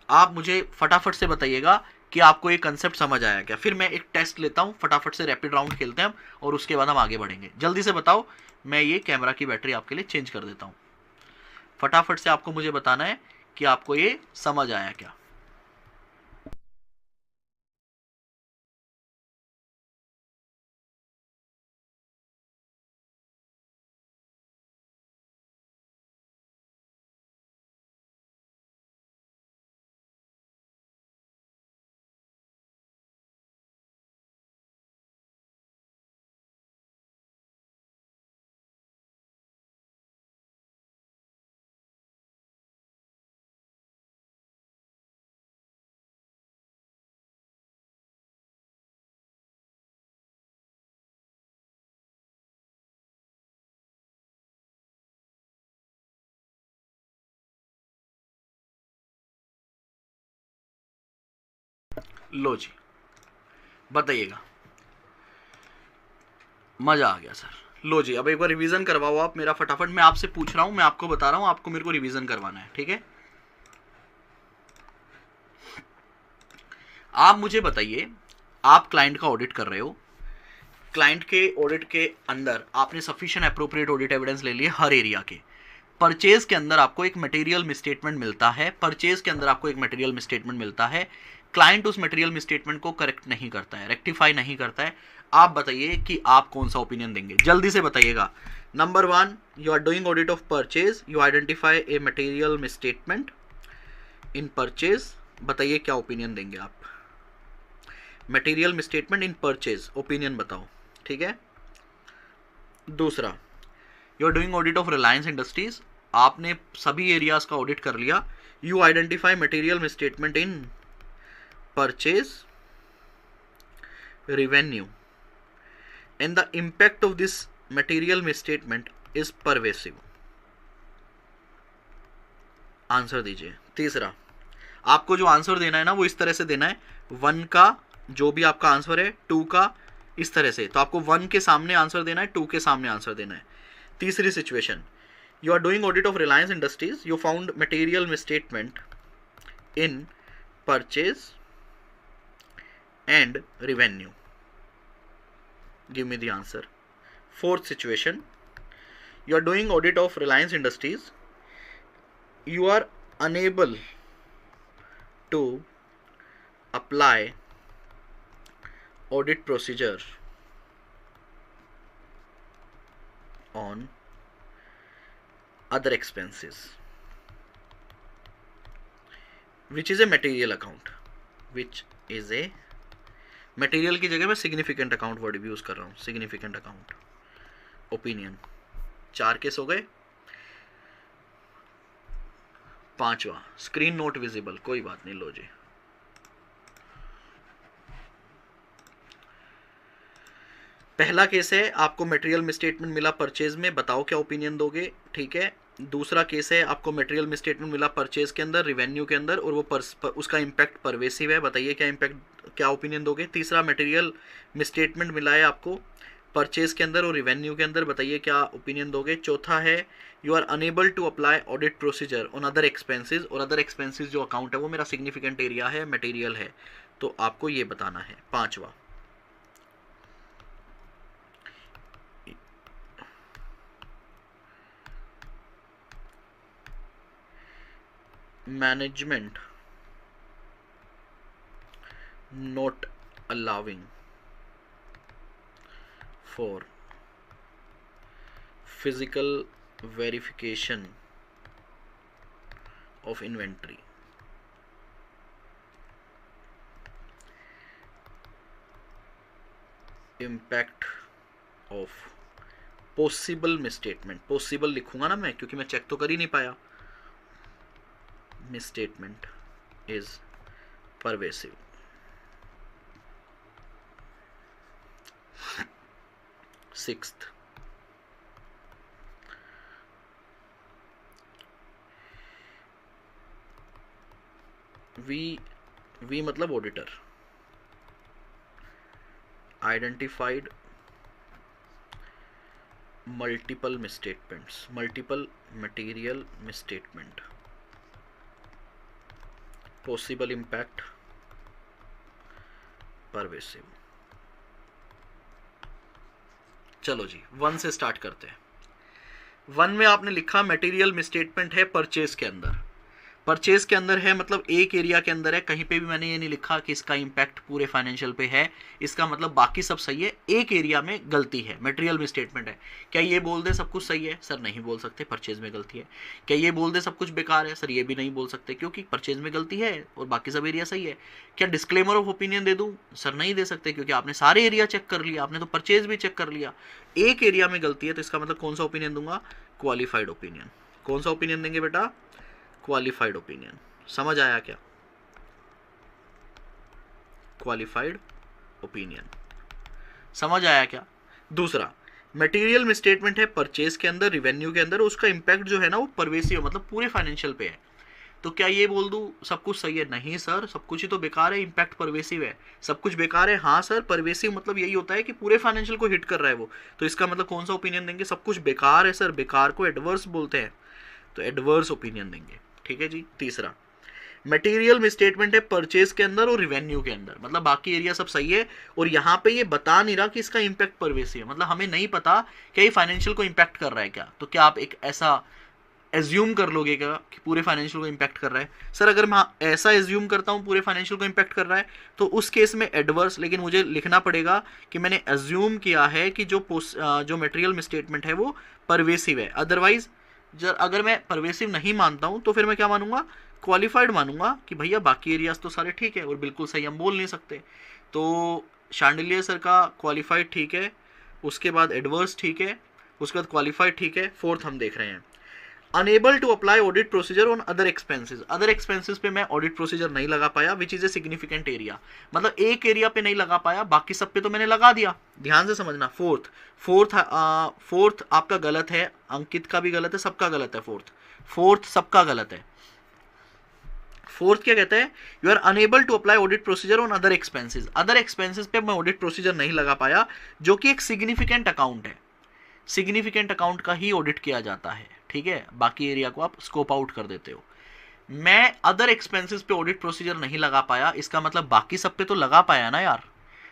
आप मुझे फटाफट से बताइएगा कि आपको ये कंसेप्ट समझ आया क्या। फिर मैं एक टेस्ट लेता हूँ, फटाफट से रैपिड राउंड खेलते हैं हम, और उसके बाद हम आगे बढ़ेंगे। जल्दी से बताओ, मैं ये कैमरा की बैटरी आपके लिए चेंज कर देता हूँ। फटाफट से आपको मुझे बताना है कि आपको ये समझ आया क्या। लो जी, बताइएगा। मजा आ गया सर। लो जी, अब एक बार रिवीजन करवाओ आप मेरा फटाफट। मैं आपसे पूछ रहा हूं, मैं आपको बता रहा हूं, आपको मेरे को रिवीजन करवाना है, ठीक है। आप मुझे बताइए, आप क्लाइंट का ऑडिट कर रहे हो, क्लाइंट के ऑडिट के अंदर आपने सफिशिएंट अप्रोप्रिएट ऑडिट एविडेंस ले लिए हर एरिया के। परचेज के अंदर आपको एक मटेरियल मिसस्टेटमेंट मिलता है, परचेज के अंदर आपको एक मटेरियल मिसस्टेटमेंट मिलता है। क्लाइंट उस मटेरियल मिसस्टेटमेंट को करेक्ट नहीं करता है, रेक्टिफाई नहीं करता है। आप बताइए कि आप कौन सा ओपिनियन देंगे, जल्दी से बताइएगा। Number 1, you are doing audit of purchase, you identify a material misstatement in purchase. बताइए क्या ओपिनियन देंगे आप। Material misstatement in purchase, opinion बताओ, ठीक है। दूसरा, you are doing audit of Reliance Industries, आपने सभी एरियाज का ऑडिट कर लिया। You identify material misstatement in purchase, revenue, and the impact of this material misstatement is pervasive. Answer दीजिए। तीसरा, आपको जो आंसर देना है ना वो इस तरह से देना है, 1 का जो भी आपका आंसर है, 2 का इस तरह से। तो आपको 1 के सामने आंसर देना है, 2 के सामने आंसर देना है। तीसरी situation, you are doing audit of Reliance Industries, you found material misstatement in purchase and revenue. Give me the answer. Fourth situation, you are doing audit of Reliance Industries, you are unable to apply audit procedure on other expenses, which is a material account, which is a material की जगह मैं significant account word use कर रहा हूं, significant account. Opinion, 4 case हो गए। पांचवा, screen note visible, कोई बात नहीं, लो जी। पहला केस है आपको मटेरियल मिसस्टेटमेंट मिला परचेज में, बताओ क्या ओपिनियन दोगे, ठीक है। दूसरा केस है आपको मटेरियल मिसस्टेटमेंट मिला परचेज के अंदर, रिवेन्यू के अंदर, और वो उसका इम्पैक्ट परवेसिव है, बताइए क्या इम्पैक्ट, क्या ओपिनियन दोगे। तीसरा मटेरियल मिसस्टेटमेंट मिला है आपको परचेज के अंदर और रिवेन्यू के अंदर, बताइए क्या ओपिनियन दोगे। चौथा है you are unable to apply audit procedure on other expenses, और अदर एक्सपेंसेस जो अकाउंट है वो मेरा सिग्निफिकेंट एरिया है, मटेरियल है, तो आपको ये बताना है। पांचवा management not allowing for physical verification of inventory, impact of possible misstatement, possible लिखूंगा ना मैं क्योंकि मैं चेक तो कर ही नहीं पाया, misstatement is pervasive। Sixth we मतलब auditor identified multiple misstatements, multiple material misstatement, possible impact pervasive. चलो जी 1 से स्टार्ट करते हैं। 1 में आपने लिखा मटेरियल मिसस्टेटमेंट है परचेज के अंदर, परचेज के अंदर है मतलब एक एरिया के अंदर है, कहीं पे भी मैंने ये नहीं लिखा कि इसका इम्पैक्ट पूरे फाइनेंशियल पे है, इसका मतलब बाकी सब सही है, एक एरिया में गलती है, मटेरियल मिसस्टेटमेंट है। क्या ये बोल दे सब कुछ सही है? सर नहीं बोल सकते, परचेज में गलती है। क्या ये बोल दे सब कुछ बेकार है? सर ये भी नहीं बोल सकते क्योंकि परचेज में गलती है और बाकी सब एरिया सही है। क्या डिस्क्लेमर ऑफ ओपिनियन दे दूं? सर नहीं दे सकते क्योंकि आपने सारे एरिया चेक कर लिया, आपने तो परचेज भी चेक कर लिया, एक एरिया में गलती है, तो इसका मतलब कौन सा ओपिनियन दूंगा? Qualified opinion. कौन सा ओपिनियन देंगे बेटा? Qualified opinion. समझ आया क्या? क्वालिफाइड ओपिनियन समझ आया क्या? दूसरा मटेरियल मिसस्टेटमेंट है परचेज के अंदर, रिवेन्यू के अंदर, उसका इंपैक्ट जो है ना वो परवेसिव मतलब पूरे फाइनेंशियल पे है। तो क्या ये बोल दूं सब कुछ सही है? नहीं सर, सब कुछ ही तो बेकार है, इंपैक्ट परवेसिव है। सब कुछ बेकार है, हाँ सर, परवेसिव मतलब यही होता है कि पूरे फाइनेंशियल को हिट कर रहा है वो, तो इसका मतलब कौन सा ओपिनियन देंगे? सब कुछ बेकार है सर, बेकार को एडवर्स बोलते हैं, तो एडवर्स ओपिनियन देंगे। ठीक है जी। तीसरा मटेरियल मिसस्टेटमेंट है परचेज के अंदर और रिवेन्यू के अंदर, मतलब बाकी एरिया सब सही है और यहाँ पे ये बता नहीं रहा कि इसका इंपैक्ट परवेसिव है, मतलब हमें नहीं पता कि ये फाइनेंशियल को इंपैक्ट कर रहा है क्या। तो क्या आप एक ऐसा एज्यूम कर लोगे क्या कि पूरे फाइनेंशियल को इंपैक्ट कर रहा है? सर अगर मैं ऐसा एज्यूम करता हूँ पूरे फाइनेंशियल को इंपैक्ट कर रहा है तो उस केस में एडवर्स, लेकिन मुझे लिखना पड़ेगा कि मैंने एज्यूम किया है कि जो मटेरियल मिसस्टेटमेंट है वो परवेसिव है। अदरवाइज अगर मैं परवेसिव नहीं मानता हूं तो फिर मैं क्या मानूंगा? क्वालिफाइड मानूंगा कि भैया बाकी एरियाज तो सारे ठीक है और बिल्कुल सही हम बोल नहीं सकते। तो शांडिलियर सर का क्वालिफाइड ठीक है, उसके बाद एडवर्स ठीक है, उसके बाद क्वालिफाइड ठीक है। फोर्थ हम देख रहे हैं unable to apply audit procedure on other expenses. Other expenses पे मैं ऑडिट प्रोसीजर नहीं लगा पाया, which is a significant area, मतलब एक एरिया पे नहीं लगा पाया, बाकी सब पे तो मैंने लगा दिया। ध्यान से समझना। फोर्थ आपका गलत है, अंकित का भी गलत है, सबका गलत है। फोर्थ सबका गलत है। फोर्थ क्या कहता है? You are unable to apply audit procedure on other expenses. Other expenses पे मैं ऑडिट प्रोसीजर नहीं लगा पाया, जो कि एक सिग्निफिकेंट अकाउंट है, सिग्निफिकेंट अकाउंट का ही ऑडिट किया जाता है। ठीक है, बाकी एरिया को आप स्कोप आउट कर देते हो। मैं अदर एक्सपेंसेस पे ऑडिट प्रोसीजर नहीं लगा पाया, इसका मतलब बाकी सब पे तो लगा पाया ना यार।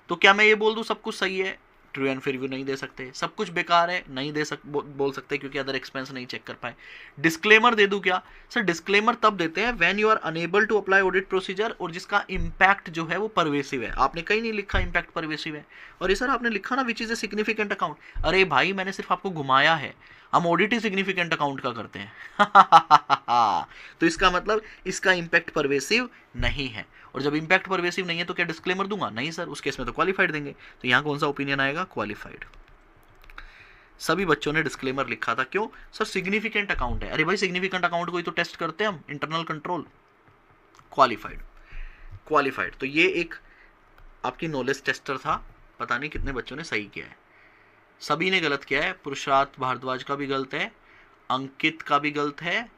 तो क्या मैं ये बोल दूं सब कुछ सही है? ट्रू एंड फेयर व्यू नहीं दे सकते। सब कुछ बेकार है नहीं बोल सकते क्योंकि अदर एक्सपेंस नहीं चेक कर पाए। डिस्क्लेमर दे दूं क्या? सर डिस्क्लेमर तब देते हैं when you are unable to apply audit procedure और जिसका इंपैक्ट जो है वो परवेसिव है। आपने कहीं नहीं लिखा इंपैक्ट परवेसिव है, और ये सर आपने लिखा ना विच इज ए सिग्निफिकेंट अकाउंट। अरे भाई मैंने सिर्फ आपको घुमाया है, हम ऑडिट ही सिग्निफिकेंट अकाउंट का करते हैं। तो इसका मतलब इसका इंपैक्ट परवेसिव नहीं है, और जब इंपैक्ट परवेसिव नहीं है तो क्या डिस्क्लेमर दूंगा? नहीं सर, उस केस में तो क्वालिफाइड देंगे। तो यहां कौन सा ओपिनियन आएगा? क्वालिफाइड। सभी बच्चों ने डिस्क्लेमर लिखा था, क्यों? सर सिग्निफिकेंट अकाउंट है। अरे भाई सिग्निफिकेंट अकाउंट को ही तो टेस्ट करते हैं हम, इंटरनल कंट्रोल। क्वालिफाइड। तो ये एक आपकी नॉलेज टेस्टर था, पता नहीं कितने बच्चों ने सही किया है। सभी ने गलत किया है, पुरुषार्थ भारद्वाज का भी गलत है, अंकित का भी गलत है,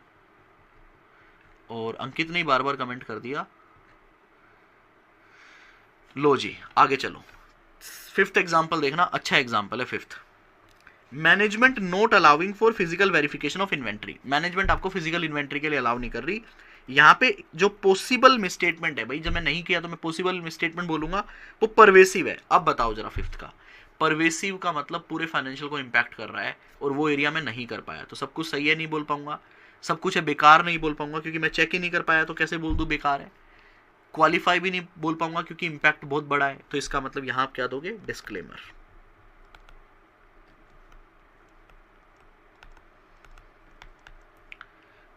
और अंकित ने बार बार कमेंट कर दिया। लो जी आगे चलो, फिफ्थ एग्जाम्पल देखना, अच्छा एग्जाम्पल है fifth. Management note allowing for physical verification of inventory. Management आपको फिजिकल इन्वेंट्री के लिए अलाउ नहीं कर रही। यहाँ पे जो पॉसिबल मिसस्टेटमेंट है भाई, जब मैं नहीं किया तो मैं पॉसिबल मिसस्टेटमेंट बोलूंगा, वो परवेसिव है। अब बताओ जरा फिफ्थ का, परवेसिव का मतलब पूरे फाइनेंशियल को इंपैक्ट कर रहा है और वो एरिया में नहीं कर पाया, तो सब कुछ सही है नहीं बोल पाऊंगा, सब कुछ है बेकार नहीं बोल पाऊंगा क्योंकि मैं चेक ही नहीं कर पाया, तो कैसे बोल दूं बेकार है। क्वालिफाई भी नहीं बोल पाऊंगा क्योंकि इंपैक्ट बहुत बड़ा है, तो इसका मतलब यहां आप क्या दोगे, डिस्क्लेमर।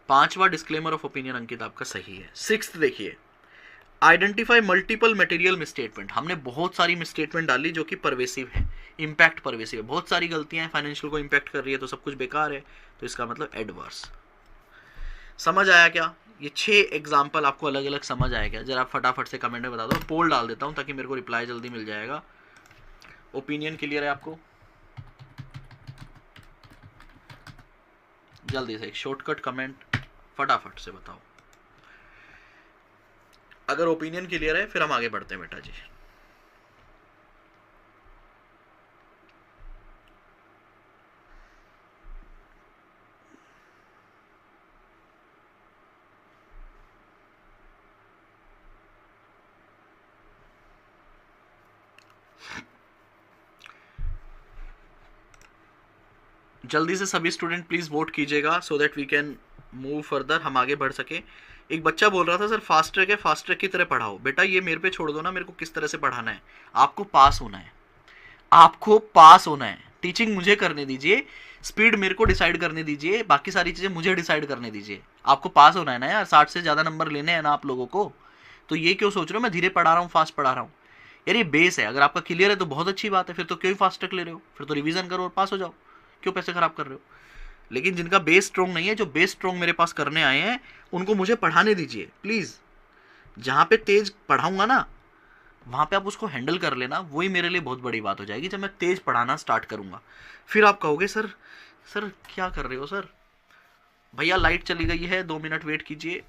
पांचवा डिस्क्लेमर ऑफ ओपिनियन अंकित आपका सही है। सिक्स्थ देखिए, आइडेंटिफाई मल्टीपल मटेरियल मिसस्टेटमेंट। हमने बहुत सारी मिसस्टेटमेंट डाली जो कि परवेसिव है, इंपैक्ट परवेसिव है, बहुत सारी गलतियां हैं, फाइनेंशियल को इंपैक्ट कर रही है, तो सब कुछ बेकार है, तो इसका मतलब एडवर्स। समझ आया क्या? ये 6 एग्जाम्पल आपको अलग अलग समझ आया क्या? जरा आप फटाफट से कमेंट में बता दो, पोल डाल देता हूं ताकि मेरे को रिप्लाई जल्दी मिल जाएगा। ओपिनियन क्लियर है आपको? जल्दी से एक शॉर्टकट कमेंट फटाफट से बताओ। अगर ओपिनियन क्लियर है फिर हम आगे बढ़ते हैं बेटा जी। जल्दी से सभी स्टूडेंट प्लीज वोट कीजिएगा so that we can move further, हम आगे बढ़ सके। एक बच्चा बोल रहा था सर फास्ट ट्रैक है, फास्ट ट्रैक की तरह पढ़ाओ। बेटा ये मेरे पे छोड़ दो ना, मेरे को किस तरह से पढ़ाना है। आपको पास होना है, आपको पास होना है। टीचिंग मुझे करने दीजिए, स्पीड मेरे को डिसाइड करने दीजिए, बाकी सारी चीजें मुझे डिसाइड करने दीजिए। आपको पास होना है ना यार, 60 से ज्यादा नंबर लेने हैं ना आप लोगों को। तो ये क्यों सोच रहे हो मैं धीरे पढ़ा रहा हूँ फास्ट पढ़ा रहा हूँ? यार ये बेस है, अगर आपका क्लियर है तो बहुत अच्छी बात है, फिर तो क्यों ही फास्ट ट्रैक ले रहे हो, फिर तो रिवीजन करो और पास हो जाओ, क्यों पैसे खराब कर रहे हो। लेकिन जिनका बेस स्ट्रॉन्ग नहीं है, जो बेस स्ट्रॉन्ग मेरे पास करने आए हैं, उनको मुझे पढ़ाने दीजिए प्लीज। जहां पे तेज पढ़ाऊंगा ना, वहां पे आप उसको हैंडल कर लेना, वही मेरे लिए बहुत बड़ी बात हो जाएगी जब मैं तेज पढ़ाना स्टार्ट करूंगा। फिर आप कहोगे सर सर क्या कर रहे हो सर। भैया लाइट चली गई है, 2 मिनट वेट कीजिए।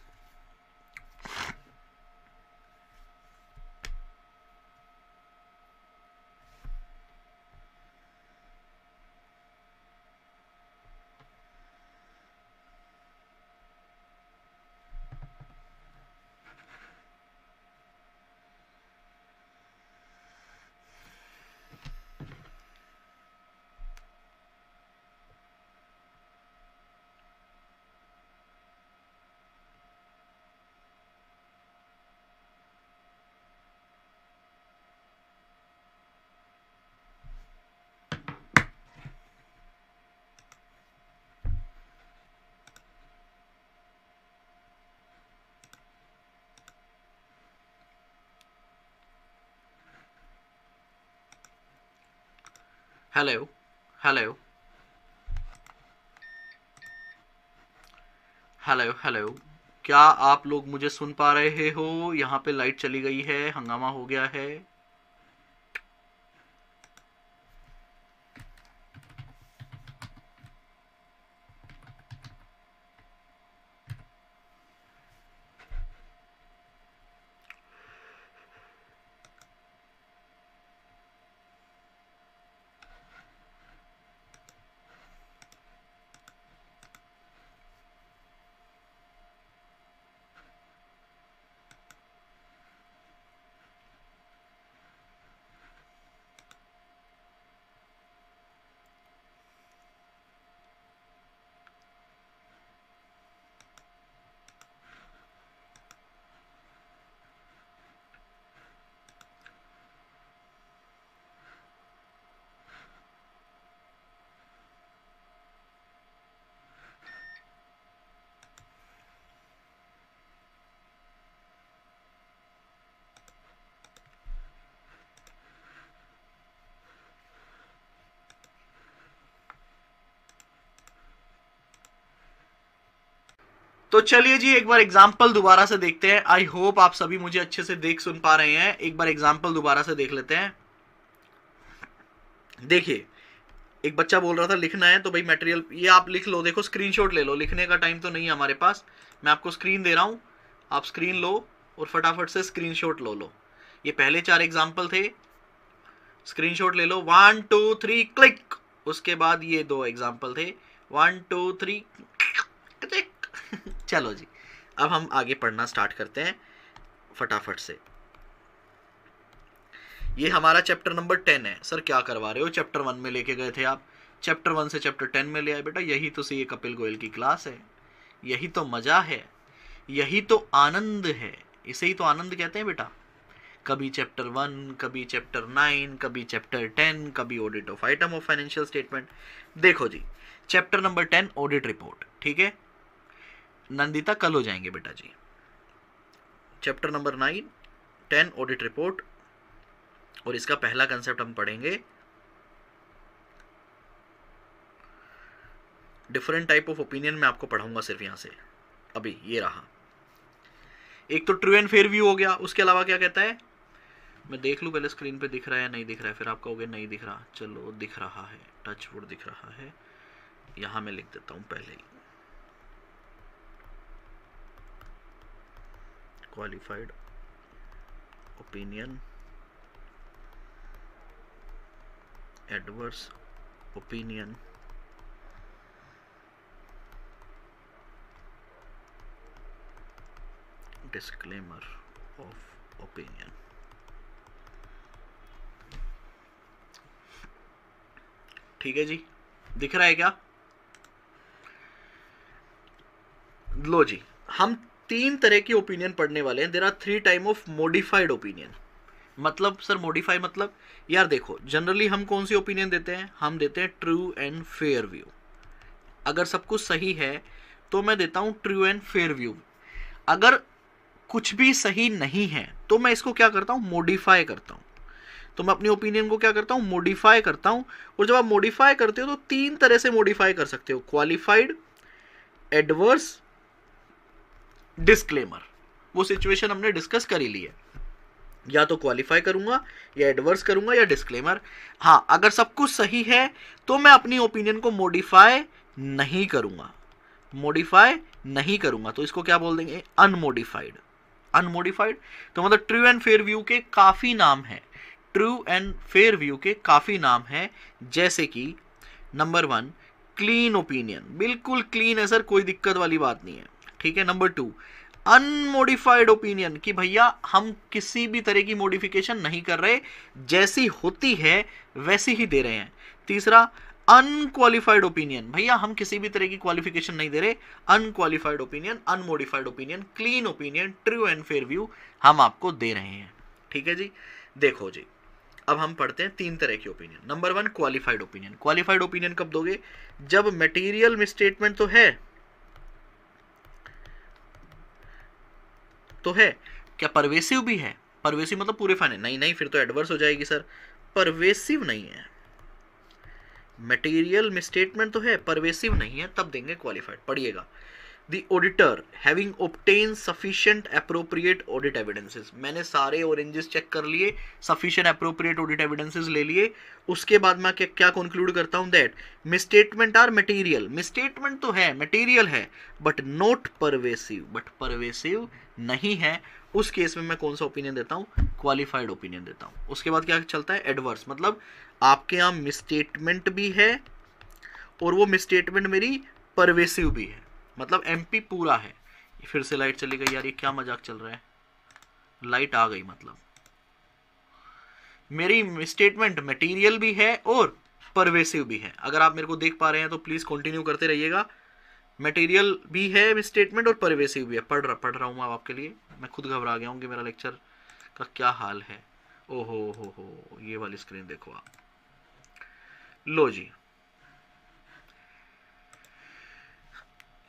हेलो हेलो हेलो हेलो, क्या आप लोग मुझे सुन पा रहे हो? यहाँ पे लाइट चली गई है, हंगामा हो गया है। तो चलिए जी एक बार एग्जाम्पल दोबारा से देखते हैं। आई होप आप सभी मुझे अच्छे से देख सुन पा रहे हैं। एक बार एग्जाम्पल दोबारा से देख लेते हैं। देखिए एक बच्चा बोल रहा था लिखना है, तो भाई मटेरियल ये आप लिख लो, देखो स्क्रीनशॉट ले लो, लिखने का टाइम तो नहीं है हमारे पास, मैं आपको स्क्रीन दे रहा हूँ, आप स्क्रीन लो और फटाफट से स्क्रीनशॉट लो। ये पहले 4 एग्जाम्पल थे, स्क्रीनशॉट ले लो, 1 2 3 क्लिक। उसके बाद ये 2 एग्जाम्पल थे, 1 2 3 क्लिक। चलो जी, अब हम आगे पढ़ना स्टार्ट करते हैं फटाफट से। ये हमारा चैप्टर नंबर 10 है। सर क्या करवा रहे हो, चैप्टर 1 में लेके गए थे आप, चैप्टर 1 से चैप्टर 10 में ले आए। बेटा यही तो सही कपिल गोयल की क्लास है, यही तो मजा है, यही तो आनंद है, इसे ही तो आनंद कहते हैं बेटा। कभी चैप्टर 1, कभी चैप्टर 9, कभी चैप्टर 10, कभी audit of item of financial statement. देखो जी, चैप्टर नंबर 10 ऑडिट रिपोर्ट, ठीक है नंदिता, कल हो जाएंगे बेटा जी। चैप्टर नंबर 9 10 ऑडिट रिपोर्ट, और इसका पहला कंसेप्ट हम पढ़ेंगे डिफरेंट टाइप ऑफ ओपिनियन। मैं आपको पढ़ाऊंगा सिर्फ यहां से, अभी ये रहा। एक तो ट्रू एंड फेयर व्यू हो गया, उसके अलावा क्या कहता है, मैं देख लूं पहले स्क्रीन पे दिख रहा है या नहीं दिख रहा है, फिर आप कहोगे नहीं दिख रहा। चलो दिख रहा है, टच वुड दिख रहा है, यहां मैं लिख देता हूं पहले ही, qualified opinion, adverse opinion, disclaimer of opinion. ठीक है जी, दिख रहा है क्या? लो जी, हम 3 तरह की ओपिनियन पढ़ने वाले हैं। There are 3 type of modified opinion. मतलब सर मॉडिफाई मतलब, यार देखो जनरली हम कौन सी ओपिनियन देते हैं, हम देते हैं ट्रू एंड फेयर व्यू। अगर सब कुछ सही है तो मैं देता हूं ट्रू एंड फेयर व्यू। अगर कुछ भी सही नहीं है तो मैं इसको क्या करता हूं, मॉडिफाई करता हूं। तो मैं अपनी ओपिनियन को क्या करता हूं, मॉडिफाई करता हूं। और जब आप मॉडिफाई करते हो तो 3 तरह से मॉडिफाई कर सकते हो, क्वालिफाइड, एडवर्स, डिस्क्लेमर। वो सिचुएशन हमने डिस्कस कर ही ली है, या तो क्वालिफाई करूंगा या एडवर्स करूंगा या डिस्क्लेमर। हाँ, अगर सब कुछ सही है तो मैं अपनी ओपिनियन को मॉडिफाई नहीं करूंगा, मॉडिफाई नहीं करूंगा, तो इसको क्या बोल देंगे, अनमॉडिफाइड। अनमॉडिफाइड तो मतलब ट्रू एंड फेयर व्यू के काफी नाम है, ट्रू एंड फेयर व्यू के काफी नाम है। जैसे कि नंबर 1 क्लीन ओपिनियन, बिल्कुल क्लीन है सर, कोई दिक्कत वाली बात नहीं है, ठीक है। नंबर 2 अनमोडिफाइड ओपिनियन, कि भैया हम किसी भी तरह की मॉडिफिकेशन नहीं कर रहे, जैसी होती है वैसी ही दे रहे हैं। तीसरा अनक्वालिफाइड ओपिनियन, भैया हम किसी भी तरह की क्वालिफिकेशन नहीं दे रहे, unqualified opinion, unmodified opinion, clean opinion, true and fair view हम आपको दे रहे हैं, ठीक है जी। देखो जी, अब हम पढ़ते हैं 3 तरह की opinion. Number 1 qualified opinion. Qualified opinion कब दोगे, जब मटेरियल मिसस्टेटमेंट तो है, क्या परवेसिव भी है, परवेसिव मतलब पूरे फाइनेंस, नहीं नहीं फिर तो एडवर्स हो जाएगी सर, परवेसिव नहीं है। मटेरियल मिसस्टेटमेंट तो है, परवेसिव नहीं है, तब देंगे क्वालिफाइड। पढ़िएगा, The auditor having obtained sufficient appropriate audit evidences, मैंने सारे ऑरेंजेस चेक कर लिए, sufficient appropriate audit evidences ले लिए, उसके बाद मैं क्या कंक्लूड करता हूं, that misstatement are material, misstatement तो है, material है, but not pervasive, but pervasive नहीं है। उस केस में मैं कौन सा ओपिनियन देता हूं, क्वालिफाइड ओपिनियन देता हूं। उसके बाद क्या चलता है, एडवर्स, मतलब आपके यहां मिसस्टेटमेंट भी है और वो मिसस्टेटमेंट मेरी परवेसिव भी है, मतलब एमपी पूरा है। फिर से लाइट चली गई यार, ये क्या मजाक चल रहा है, लाइट आ गई, मतलब मेरी स्टेटमेंट मटेरियल भी है और परवेसिव भी है। अगर आप मेरे को देख पा रहे हैं तो प्लीज कंटिन्यू करते रहिएगा। मटेरियल भी है स्टेटमेंट और परवेसिव भी है। पढ़ रहा हूं मैं आपके लिए, मैं खुद घबरा गया हूं कि मेरा लेक्चर का क्या हाल है। ओहो हो, ये वाली स्क्रीन देखो आप। लो जी,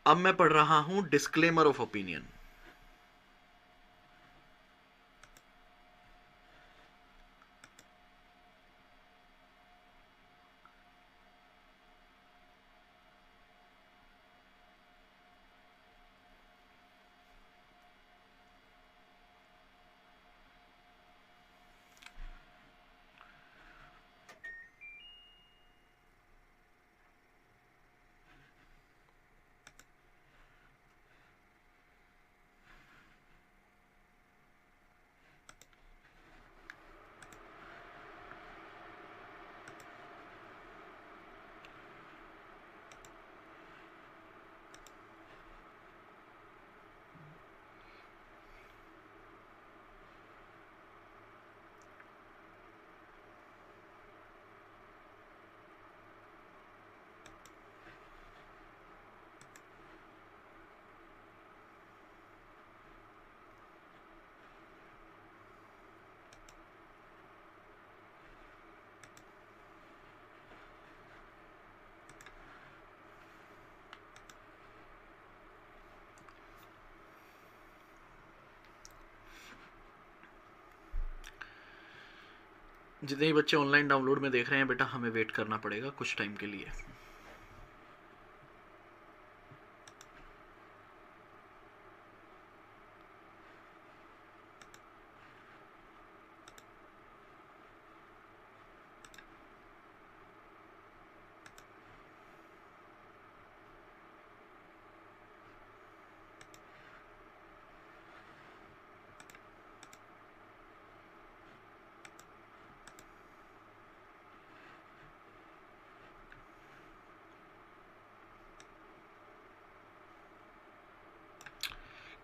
अब मैं पढ़ रहा हूं डिस्क्लेमर ऑफ ओपिनियन। जितने ही बच्चे ऑनलाइन डाउनलोड में देख रहे हैं बेटा, हमें वेट करना पड़ेगा कुछ टाइम के लिए।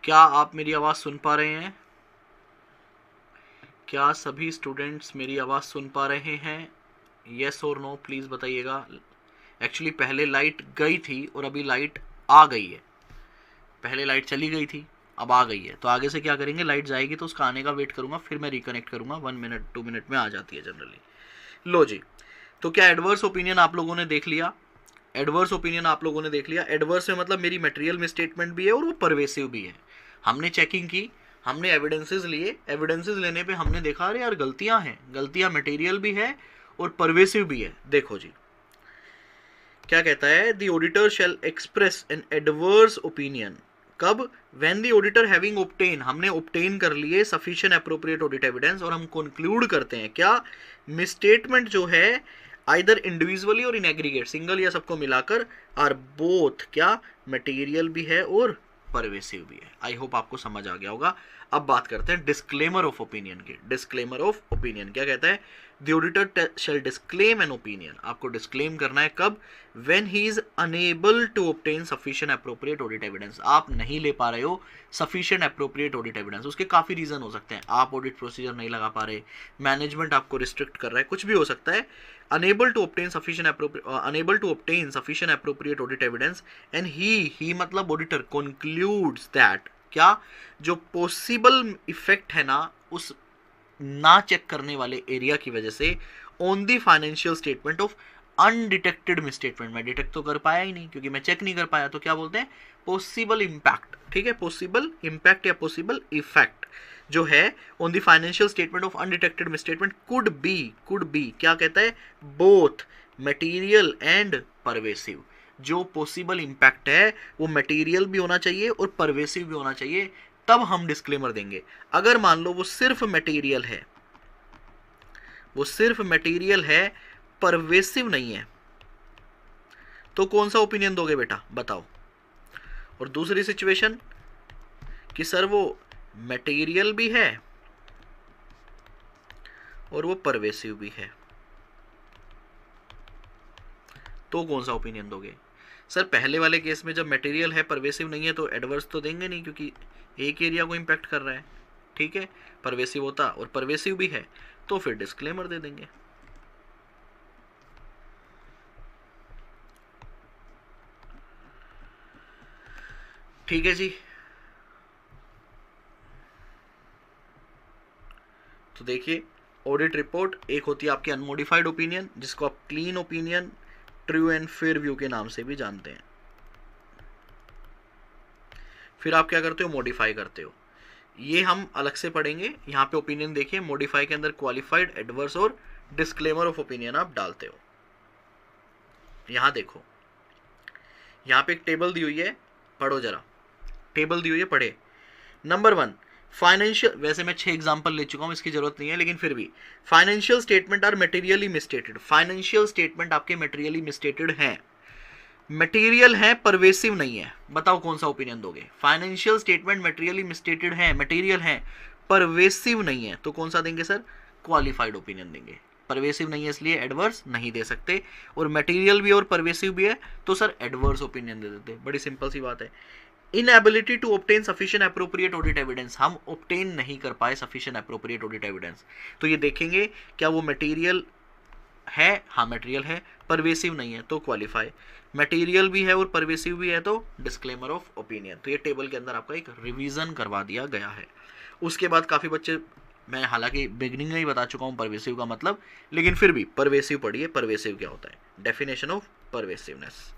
क्या आप मेरी आवाज़ सुन पा रहे हैं? क्या सभी स्टूडेंट्स मेरी आवाज़ सुन पा रहे हैं? येस और नो प्लीज़ बताइएगा। एक्चुअली पहले लाइट गई थी और अभी लाइट आ गई है। पहले लाइट चली गई थी, अब आ गई है। तो आगे से क्या करेंगे, लाइट जाएगी तो उसका आने का वेट करूँगा, फिर मैं रिकनेक्ट करूँगा। 1 मिनट 2 मिनट में आ जाती है जनरली। लो जी, तो क्या एडवर्स ओपिनियन आप लोगों ने देख लिया? एडवर्स ओपिनियन आप लोगों ने देख लिया। एडवर्स में मतलब मेरी मटेरियल में स्टेटमेंट भी है और वो परवेसिव भी है। हमने चेकिंग की, हमने एविडेंसेस लिए, एविडेंसेस लेने पे हमने देखा अरे यार गलतियां हैं, गलतियां मटेरियल भी है और परवेसिव भी है। देखो जी क्या कहता है, the auditor shall express an adverse opinion. कब? When the auditor having obtain, हमने ऑब्टेन कर लिए सफिशिएंट एप्रोप्रिएट ऑडिट एविडेंस, और हम कंक्लूड करते हैं क्या, मिसस्टेटमेंट जो है आइदर इंडिविजुअली और इन एग्रीगेट, सिंगल या सबको मिलाकर, आर बोथ क्या, मटेरियल भी है और परवेसिव भी है। आई होप आपको समझ आ गया होगा। अब बात करते हैं डिस्क्लेमर ऑफ ओपिनियन की। डिस्क्लेमर ऑफ ओपिनियन क्या कहता है, the auditor shall disclaim an opinion. आपको डिस्क्लेम करना है कब, when he is unable to obtain sufficient appropriate audit evidence. आप नहीं ले पा रहे हो सफिशिएंट एप्रोप्रिएट ऑडिट एविडेंस, उसके काफी रीजन हो सकते हैं। आप ऑडिट प्रोसीजर नहीं लगा पा रहे, मैनेजमेंट आपको रिस्ट्रिक्ट कर रहा है, कुछ भी हो सकता है। unable to obtain sufficient appropriate audit evidence and he मतलब auditor concludes that क्या, जो possible effect है ना उस ना चेक करने वाले एरिया की वजह से on the financial statement of undetected misstatement, मैं डिटेक्ट तो कर पाया ही नहीं क्योंकि मैं चेक नहीं कर पाया, तो क्या बोलते हैं, पॉसिबल इंपैक्ट। ठीक है, पॉसिबल इंपैक्ट या पॉसिबल इफेक्ट जो है on the financial statement of undetected misstatement could be क्या कहता है, बोथ मटेरियल एंड परवेसिव। जो पॉसिबल इंपैक्ट है वो मटेरियल भी होना चाहिए और परवेसिव भी होना चाहिए, तब हम डिस्क्लेमर देंगे। अगर मान लो वो सिर्फ मटेरियल है, वो सिर्फ मटेरियल है, परवेसिव नहीं है, तो कौन सा ओपिनियन दोगे बेटा, बताओ। और दूसरी सिचुएशन कि सर वो मटेरियल भी है और वो परवेसिव भी है, तो कौन सा ओपिनियन दोगे। सर पहले वाले केस में जब मटेरियल है परवेसिव नहीं है तो एडवर्स तो देंगे नहीं क्योंकि एक एरिया को इंपैक्ट कर रहा है। ठीक है, परवेसिव होता और परवेसिव भी है तो फिर डिस्क्लेमर दे देंगे। ठीक है जी, तो देखिए ऑडिट रिपोर्ट एक होती है आपकी अनमोडिफाइड ओपिनियन, जिसको आप clean opinion, true and fair view के नाम से भी जानते हैं। फिर आप क्या करते हो, मॉडिफाई करते हो, ये हम अलग से पढ़ेंगे। यहाँ पे ओपिनियन देखिए, मॉडिफाई के अंदर क्वालिफाइड, एडवर्स और डिस्क्लेमर ऑफ ओपिनियन आप डालते हो। यहाँ देखो, यहाँ पे एक टेबल दी हुई है, पढ़ो जरा, टेबल दी हुई है, पढ़े। नंबर 1 फाइनेंशियल, वैसे मैं 6 एग्जांपल ले चुका हूं, इसकी जरूरत नहीं है, लेकिन फिर भी financial statement are materially misstated. Financial statement आपके मटेरियली मिसस्टेटेड हैं, मटेरियल है, परवेसिव नहीं है, बताओ कौन सा ओपिनियन दोगे। फाइनेंशियल स्टेटमेंट मटेरियली मिसस्टेटेड है, मटेरियल है, परवेसिव नहीं है, तो कौन सा देंगे सर, क्वालिफाइड ओपिनियन देंगे। परवेसिव नहीं है इसलिए एडवर्स नहीं दे सकते, और मटेरियल भी और परवेसिव भी है तो सर एडवर्स ओपिनियन दे देते। बड़ी सिंपल सी बात है। Inability to obtain sufficient appropriate audit evidence, हम ऑब्टेन नहीं कर पाए सफिशिएंट एप्रोप्रिएट ऑडिट एविडेंस, तो ये देखेंगे क्या वो मटेरियल है, हाँ मटेरियल है, परवेसिव नहीं है तो क्वालिफाई, मटेरियल भी है और परवेसिव भी है तो डिस्क्लेमर ऑफ ओपिनियन। तो ये टेबल के अंदर आपका एक रिवीजन करवा दिया गया है। उसके बाद काफी बच्चे, मैं हालांकि बिगनिंग में ही बता चुका हूँ परवेसिव का मतलब, लेकिन फिर भी परवेसिव पढ़िए, परवेसिव क्या होता है, definition of pervasiveness.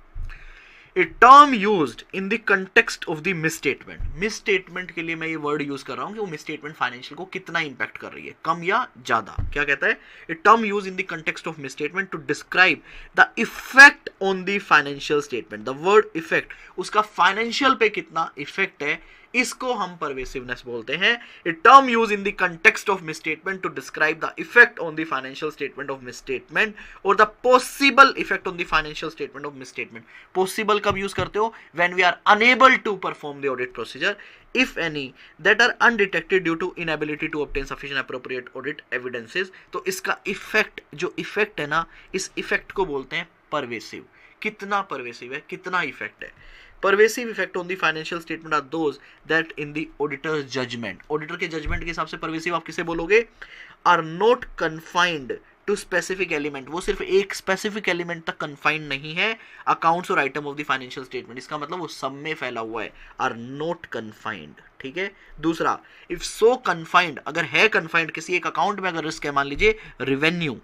A term used in the context of the misstatement. Misstatement के लिए मैं ये वर्ड यूज कर रहा हूं कि वो मिसस्टेटमेंट फाइनेंशियल को कितना इंपैक्ट कर रही है, कम या ज्यादा। क्या कहता है? A term use in the context of misstatement to describe the effect on the financial statement. The word effect, उसका फाइनेंशियल पे कितना इफेक्ट है, इसको हम परवेसिवनेस बोलते हैं। A term use in the context of misstatement to describe the effect on the financial statement of misstatement और the possible effect on the financial statement of misstatement. Possible कब use करते हो? When we are unable to perform the audit procedure if any that are undetected due to inability to obtain sufficient appropriate audit evidences। तो इसका effect, जो effect है ना, इस effect को बोलते हैं परवेसिव। कितना परवेसिव है, कितना इफेक्ट है? Pervasive effect on the financial statement are those that in the auditor's judgement, auditor के जजमेंट के हिसाब से परवेसिव आप किसे बोलोगे? Are not confined to specific element, वो सिर्फ एक स्पेसिफिक एलिमेंट तक कन्फाइंड नहीं है अकाउंट्स और item of the financial statement. इसका मतलब वो सब में फैला हुआ है, आर नॉट कन्फाइंड। ठीक है। दूसरा, इफ सो कन्फाइंड, अगर है कन्फाइंड किसी एक अकाउंट में, अगर रिस्क है, मान लीजिए रेवेन्यू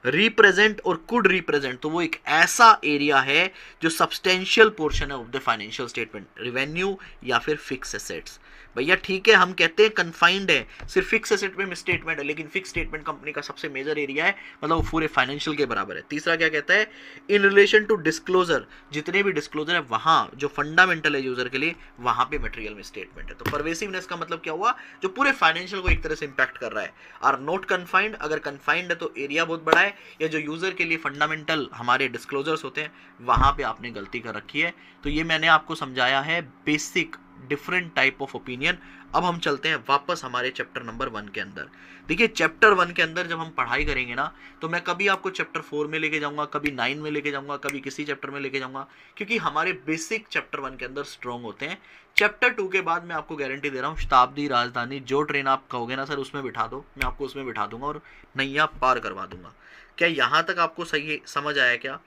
रिप्रेजेंट और कुड रिप्रेजेंट, तो वो एक ऐसा एरिया है जो सब्सटेंशियल पोर्शन है of the financial statement, revenue या फिर फिक्स एसेट्स। भैया ठीक है, हम कहते हैं कन्फाइंड है, सिर्फ फिक्स एसेट में मिसस्टेटमेंट है, लेकिन फिक्स स्टेटमेंट कंपनी का सबसे मेजर एरिया है, मतलब वो पूरे फाइनेंशियल के बराबर है। तीसरा क्या कहता है? इन रिलेशन टू डिस्क्लोजर, जितने भी डिस्क्लोजर है वहां जो फंडामेंटल है यूजर के लिए, वहां पे मटेरियल मिसस्टेटमेंट है। तो परवेसिवनेस का मतलब क्या हुआ? जो पूरे फाइनेंशियल को एक तरह से इंपैक्ट कर रहा है। आर नॉट कन्फाइंड, अगर कन्फाइंड है तो एरिया बहुत बड़ा है, या जो यूजर के लिए फंडामेंटल हमारे डिस्क्लोजर्स होते हैं वहां पे आपने गलती कर रखी है। तो ये मैंने आपको समझाया है basic different type of opinion. अब हम चलते हैं वापस हमारे चैप्टर नंबर 1 के अंदर। देखिए चैप्टर 1 के अंदर जब हम पढ़ाई करेंगे ना, तो मैं कभी आपको चैप्टर 4 में लेके जाऊंगा, कभी 9 में लेके जाऊंगा, कभी किसी चैप्टर में लेके जाऊंगा, क्योंकि हमारे बेसिक चैप्टर 1 के अंदर स्ट्रॉन्ग होते हैं। चैप्टर 2 के बाद मैं आपको गारंटी दे रहा हूँ, शताब्दी, राजधानी, जो ट्रेन आप कहोगे ना सर उसमें बिठा दो, मैं आपको उसमें बिठा दूंगा और नैया पार करवा दूंगा। क्या यहां तक आपको सही समझ आया? क्या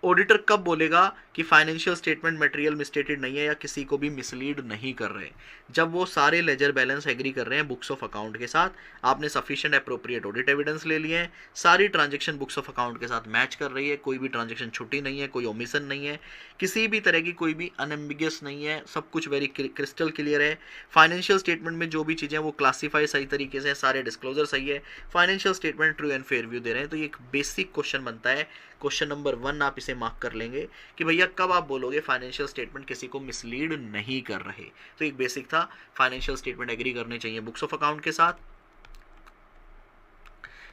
ऑडिटर कब बोलेगा कि फाइनेंशियल स्टेटमेंट मटेरियल मिसस्टेटेड नहीं है या किसी को भी मिसलीड नहीं कर रहे? जब वो सारे लेजर बैलेंस एग्री कर रहे हैं बुक्स ऑफ अकाउंट के साथ, आपने सफिशिएंट एप्रोप्रिएट ऑडिट एविडेंस ले लिए हैं, सारी ट्रांजैक्शन बुक्स ऑफ अकाउंट के साथ मैच कर रही है, कोई भी ट्रांजैक्शन छुट्टी नहीं है, कोई ओमिशन नहीं है, किसी भी तरह की कोई भी अनएम्बिगियस नहीं है, सब कुछ वेरी क्रिस्टल क्लियर है। फाइनेंशियल स्टेटमेंट में जो भी चीज़ें वो क्लासीफाई सही तरीके से, सारे डिस्क्लोजर सही है, financial statement true and fair view दे रहे हैं। तो ये एक बेसिक क्वेश्चन बनता है, क्वेश्चन नंबर 1 आप इसे मार्क कर लेंगे कि भैया कब आप बोलोगे फाइनेंशियल स्टेटमेंट किसी को मिसलीड नहीं कर रहे। तो एक बेसिक था, फाइनेंशियल स्टेटमेंट एग्री करने चाहिए बुक्स ऑफ अकाउंट के साथ,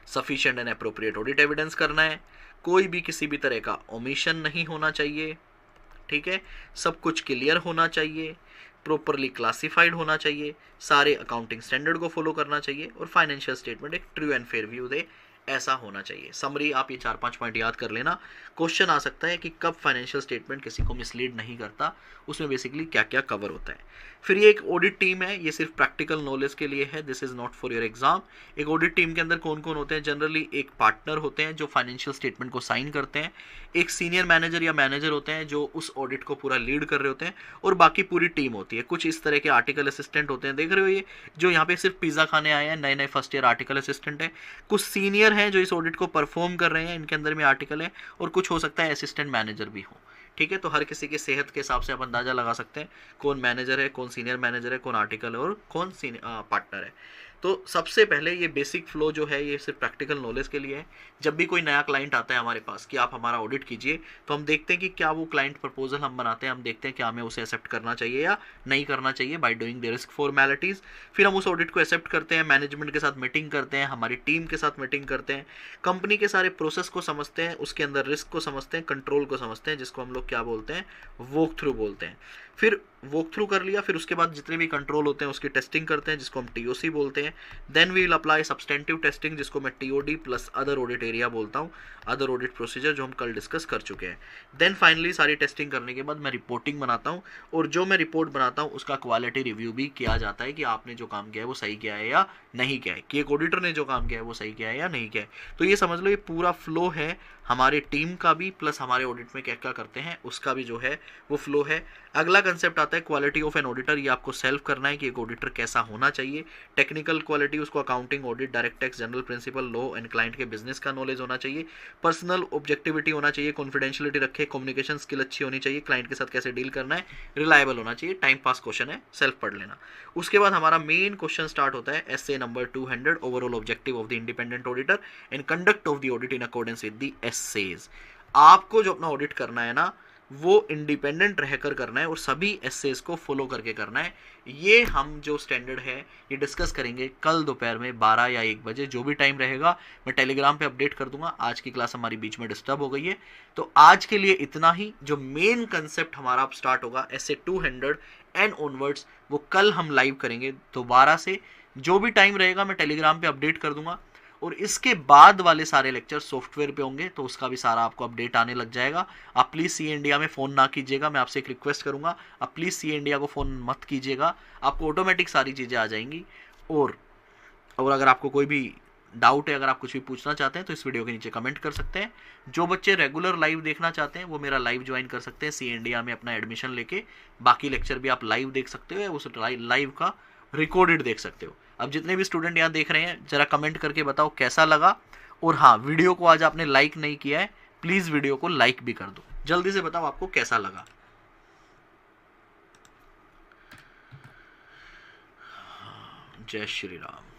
sufficient and appropriate audit evidence करना है, कोई भी किसी भी तरह का ओमिशन नहीं होना चाहिए, ठीक है, सब कुछ क्लियर होना चाहिए, प्रॉपरली क्लासिफाइड होना चाहिए, सारे अकाउंटिंग स्टैंडर्ड को फॉलो करना चाहिए, और फाइनेंशियल स्टेटमेंट एक ट्रू एंड फेयर व्यू दे, ऐसा होना चाहिए। समरी आप ये 4-5 पॉइंट याद कर लेना। क्वेश्चन आ सकता है कि कब फाइनेंशियल स्टेटमेंट किसी को मिसलीड नहीं करता, उसमें बेसिकली क्या क्या कवर होता है। फिर ये एक ऑडिट टीम है, ये सिर्फ प्रैक्टिकल नॉलेज के लिए है, this is not for your exam. एक ऑडिट टीम के अंदर कौन कौन होते हैं? जनरली एक पार्टनर होते हैं जो फाइनेंशियल स्टेटमेंट को साइन करते हैं, एक सीनियर मैनेजर या मैनेजर होते हैं जो उस ऑडिट को पूरा लीड कर रहे होते हैं, और बाकी पूरी टीम होती है। कुछ इस तरह के आर्टिकल असिस्टेंट होते हैं, देख रहे हो ये जो यहाँ पे सिर्फ पिज्जा खाने आए हैं, नए नए फर्स्ट ईयर आर्टिकल असिस्टेंट है। कुछ सीनियर हैं जो इस ऑडिट को परफॉर्म कर रहे हैं, इनके अंदर में आर्टिकल है, और कुछ हो सकता है असिस्टेंट मैनेजर भी हो। ठीक है, तो हर किसी की सेहत के हिसाब से आप अंदाजा लगा सकते हैं कौन मैनेजर है, कौन सीनियर मैनेजर है, कौन आर्टिकल है और कौन पार्टनर है। तो सबसे पहले ये बेसिक फ्लो जो है ये सिर्फ प्रैक्टिकल नॉलेज के लिए है। जब भी कोई नया क्लाइंट आता है हमारे पास कि आप हमारा ऑडिट कीजिए, तो हम देखते हैं कि क्या वो क्लाइंट प्रपोजल हम बनाते हैं, हम देखते हैं कि हमें उसे एक्सेप्ट करना चाहिए या नहीं करना चाहिए by doing the risk formalities. फिर हम उस ऑडिट को एक्सेप्ट करते हैं, मैनेजमेंट के साथ मीटिंग करते हैं, हमारी टीम के साथ मीटिंग करते हैं, कंपनी के सारे प्रोसेस को समझते हैं, उसके अंदर रिस्क को समझते हैं, कंट्रोल को समझते हैं, जिसको हम लोग क्या बोलते हैं, वॉक थ्रू बोलते हैं। फिर वॉक थ्रू कर लिया, फिर उसके बाद जितने भी कंट्रोल होते हैं उसकी टेस्टिंग करते हैं, जिसको हम टीओसी बोलते हैं। Then we will apply substantive testing, जिसको मैं TOD plus other audit area बोलता हूँ, अदर ऑडिट प्रोसीजर, जो हम कल डिस्कस कर चुके हैं। देन फाइनली सारी टेस्टिंग करने के बाद मैं रिपोर्टिंग बनाता हूँ, और जो मैं रिपोर्ट बनाता हूँ उसका क्वालिटी रिव्यू भी किया जाता है कि आपने जो काम किया है वो सही किया है या नहीं किया है, कि एक ऑडिटर ने जो काम किया है वो सही किया है या नहीं किया है। तो ये समझ लो ये पूरा फ्लो है हमारे टीम का भी, प्लस हमारे ऑडिट में क्या क्या करते हैं उसका भी जो है वो फ्लो है। अगला कंसेप्ट आता है क्वालिटी ऑफ एन ऑडिटर। ये आपको सेल्फ करना है कि एक ऑडिटर कैसा होना चाहिए, टेक्निकल क्वालिटी, उसको accounting, audit, direct tax, general principle, law and client के बिजनेस का नॉलेज होना चाहिए, पर्सनल ऑब्जेक्टिविटी होना चाहिए, कॉन्फिडेंशियलिटी रखे, कम्युनिकेशन स्किल अच्छी होनी चाहिए, क्लाइंट के साथ कैसे डील करना है, रिलायबल होना चाहिए, टाइम पास क्वेश्चन है, सेल्फ पढ़ लेना। उसके बाद हमारा मेन क्वेश्चन स्टार्ट होता है SA number 200, overall objective of the independent auditor and conduct of the audit in accordance with the SAs. आपको जो अपना ऑडिट करना है ना वो इंडिपेंडेंट रहकर करना है और सभी एसेस को फॉलो करके करना है। ये हम जो स्टैंडर्ड है ये डिस्कस करेंगे कल दोपहर में 12 या 1 बजे, जो भी टाइम रहेगा मैं टेलीग्राम पे अपडेट कर दूंगा। आज की क्लास हमारी बीच में डिस्टर्ब हो गई है, तो आज के लिए इतना ही। जो मेन कंसेप्ट हमारा अब स्टार्ट होगा एसए 200 एंड ऑनवर्ड्स, वो कल हम लाइव करेंगे दोबारा से। जो भी टाइम रहेगा मैं टेलीग्राम पे अपडेट कर दूंगा और इसके बाद वाले सारे लेक्चर सॉफ्टवेयर पे होंगे, तो उसका भी सारा आपको अपडेट आने लग जाएगा। आप प्लीज़ सी इंडिया में फ़ोन ना कीजिएगा, मैं आपसे एक रिक्वेस्ट करूंगा, आप प्लीज़ सी इंडिया को फ़ोन मत कीजिएगा, आपको ऑटोमेटिक सारी चीज़ें आ जाएंगी। और अगर आपको कोई भी डाउट है, अगर आप कुछ भी पूछना चाहते हैं तो इस वीडियो के नीचे कमेंट कर सकते हैं। जो बच्चे रेगुलर लाइव देखना चाहते हैं वो मेरा लाइव ज्वाइन कर सकते हैं सी इंडिया में अपना एडमिशन लेके। बाकी लेक्चर भी आप लाइव देख सकते हो, उस लाइव का रिकॉर्डेड देख सकते हो। अब जितने भी स्टूडेंट यहाँ देख रहे हैं जरा कमेंट करके बताओ कैसा लगा। और हाँ, वीडियो को आज आपने लाइक नहीं किया है, प्लीज़ वीडियो को लाइक भी कर दो। जल्दी से बताओ आपको कैसा लगा। जय श्री राम।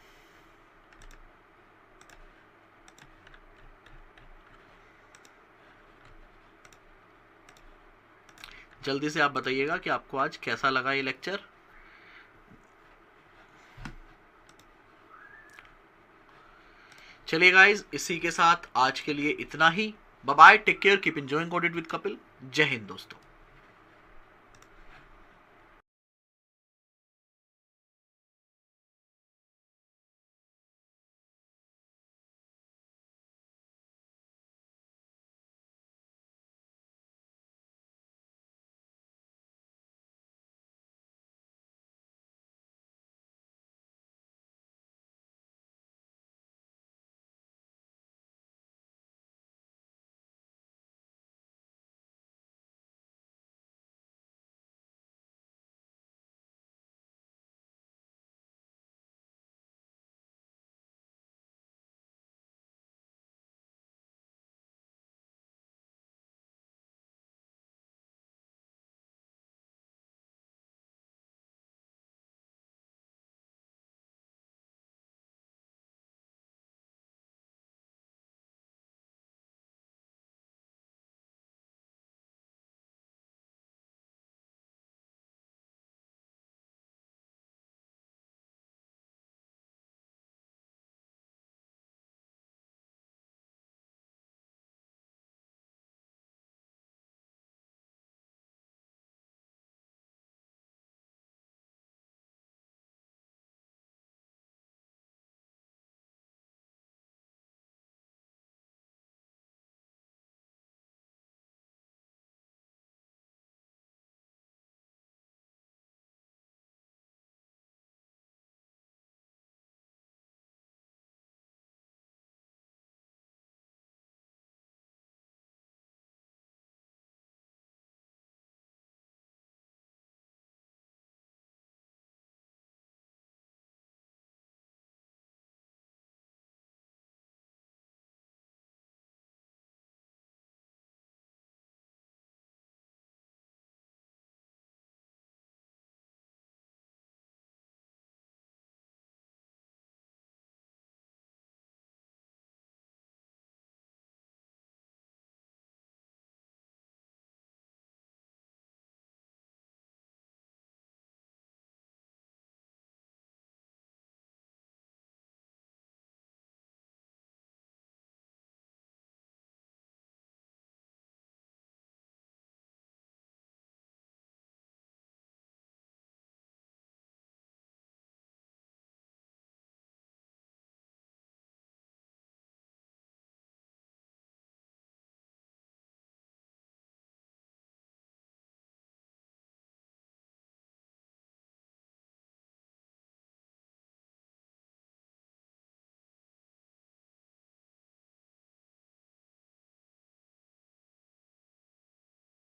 जल्दी से आप बताइएगा कि आपको आज कैसा लगा ये लेक्चर। चलिए गाइज, इसी के साथ आज के लिए इतना ही। Bye bye, take care, keep enjoying audit with Kapil. जय हिंद दोस्तों।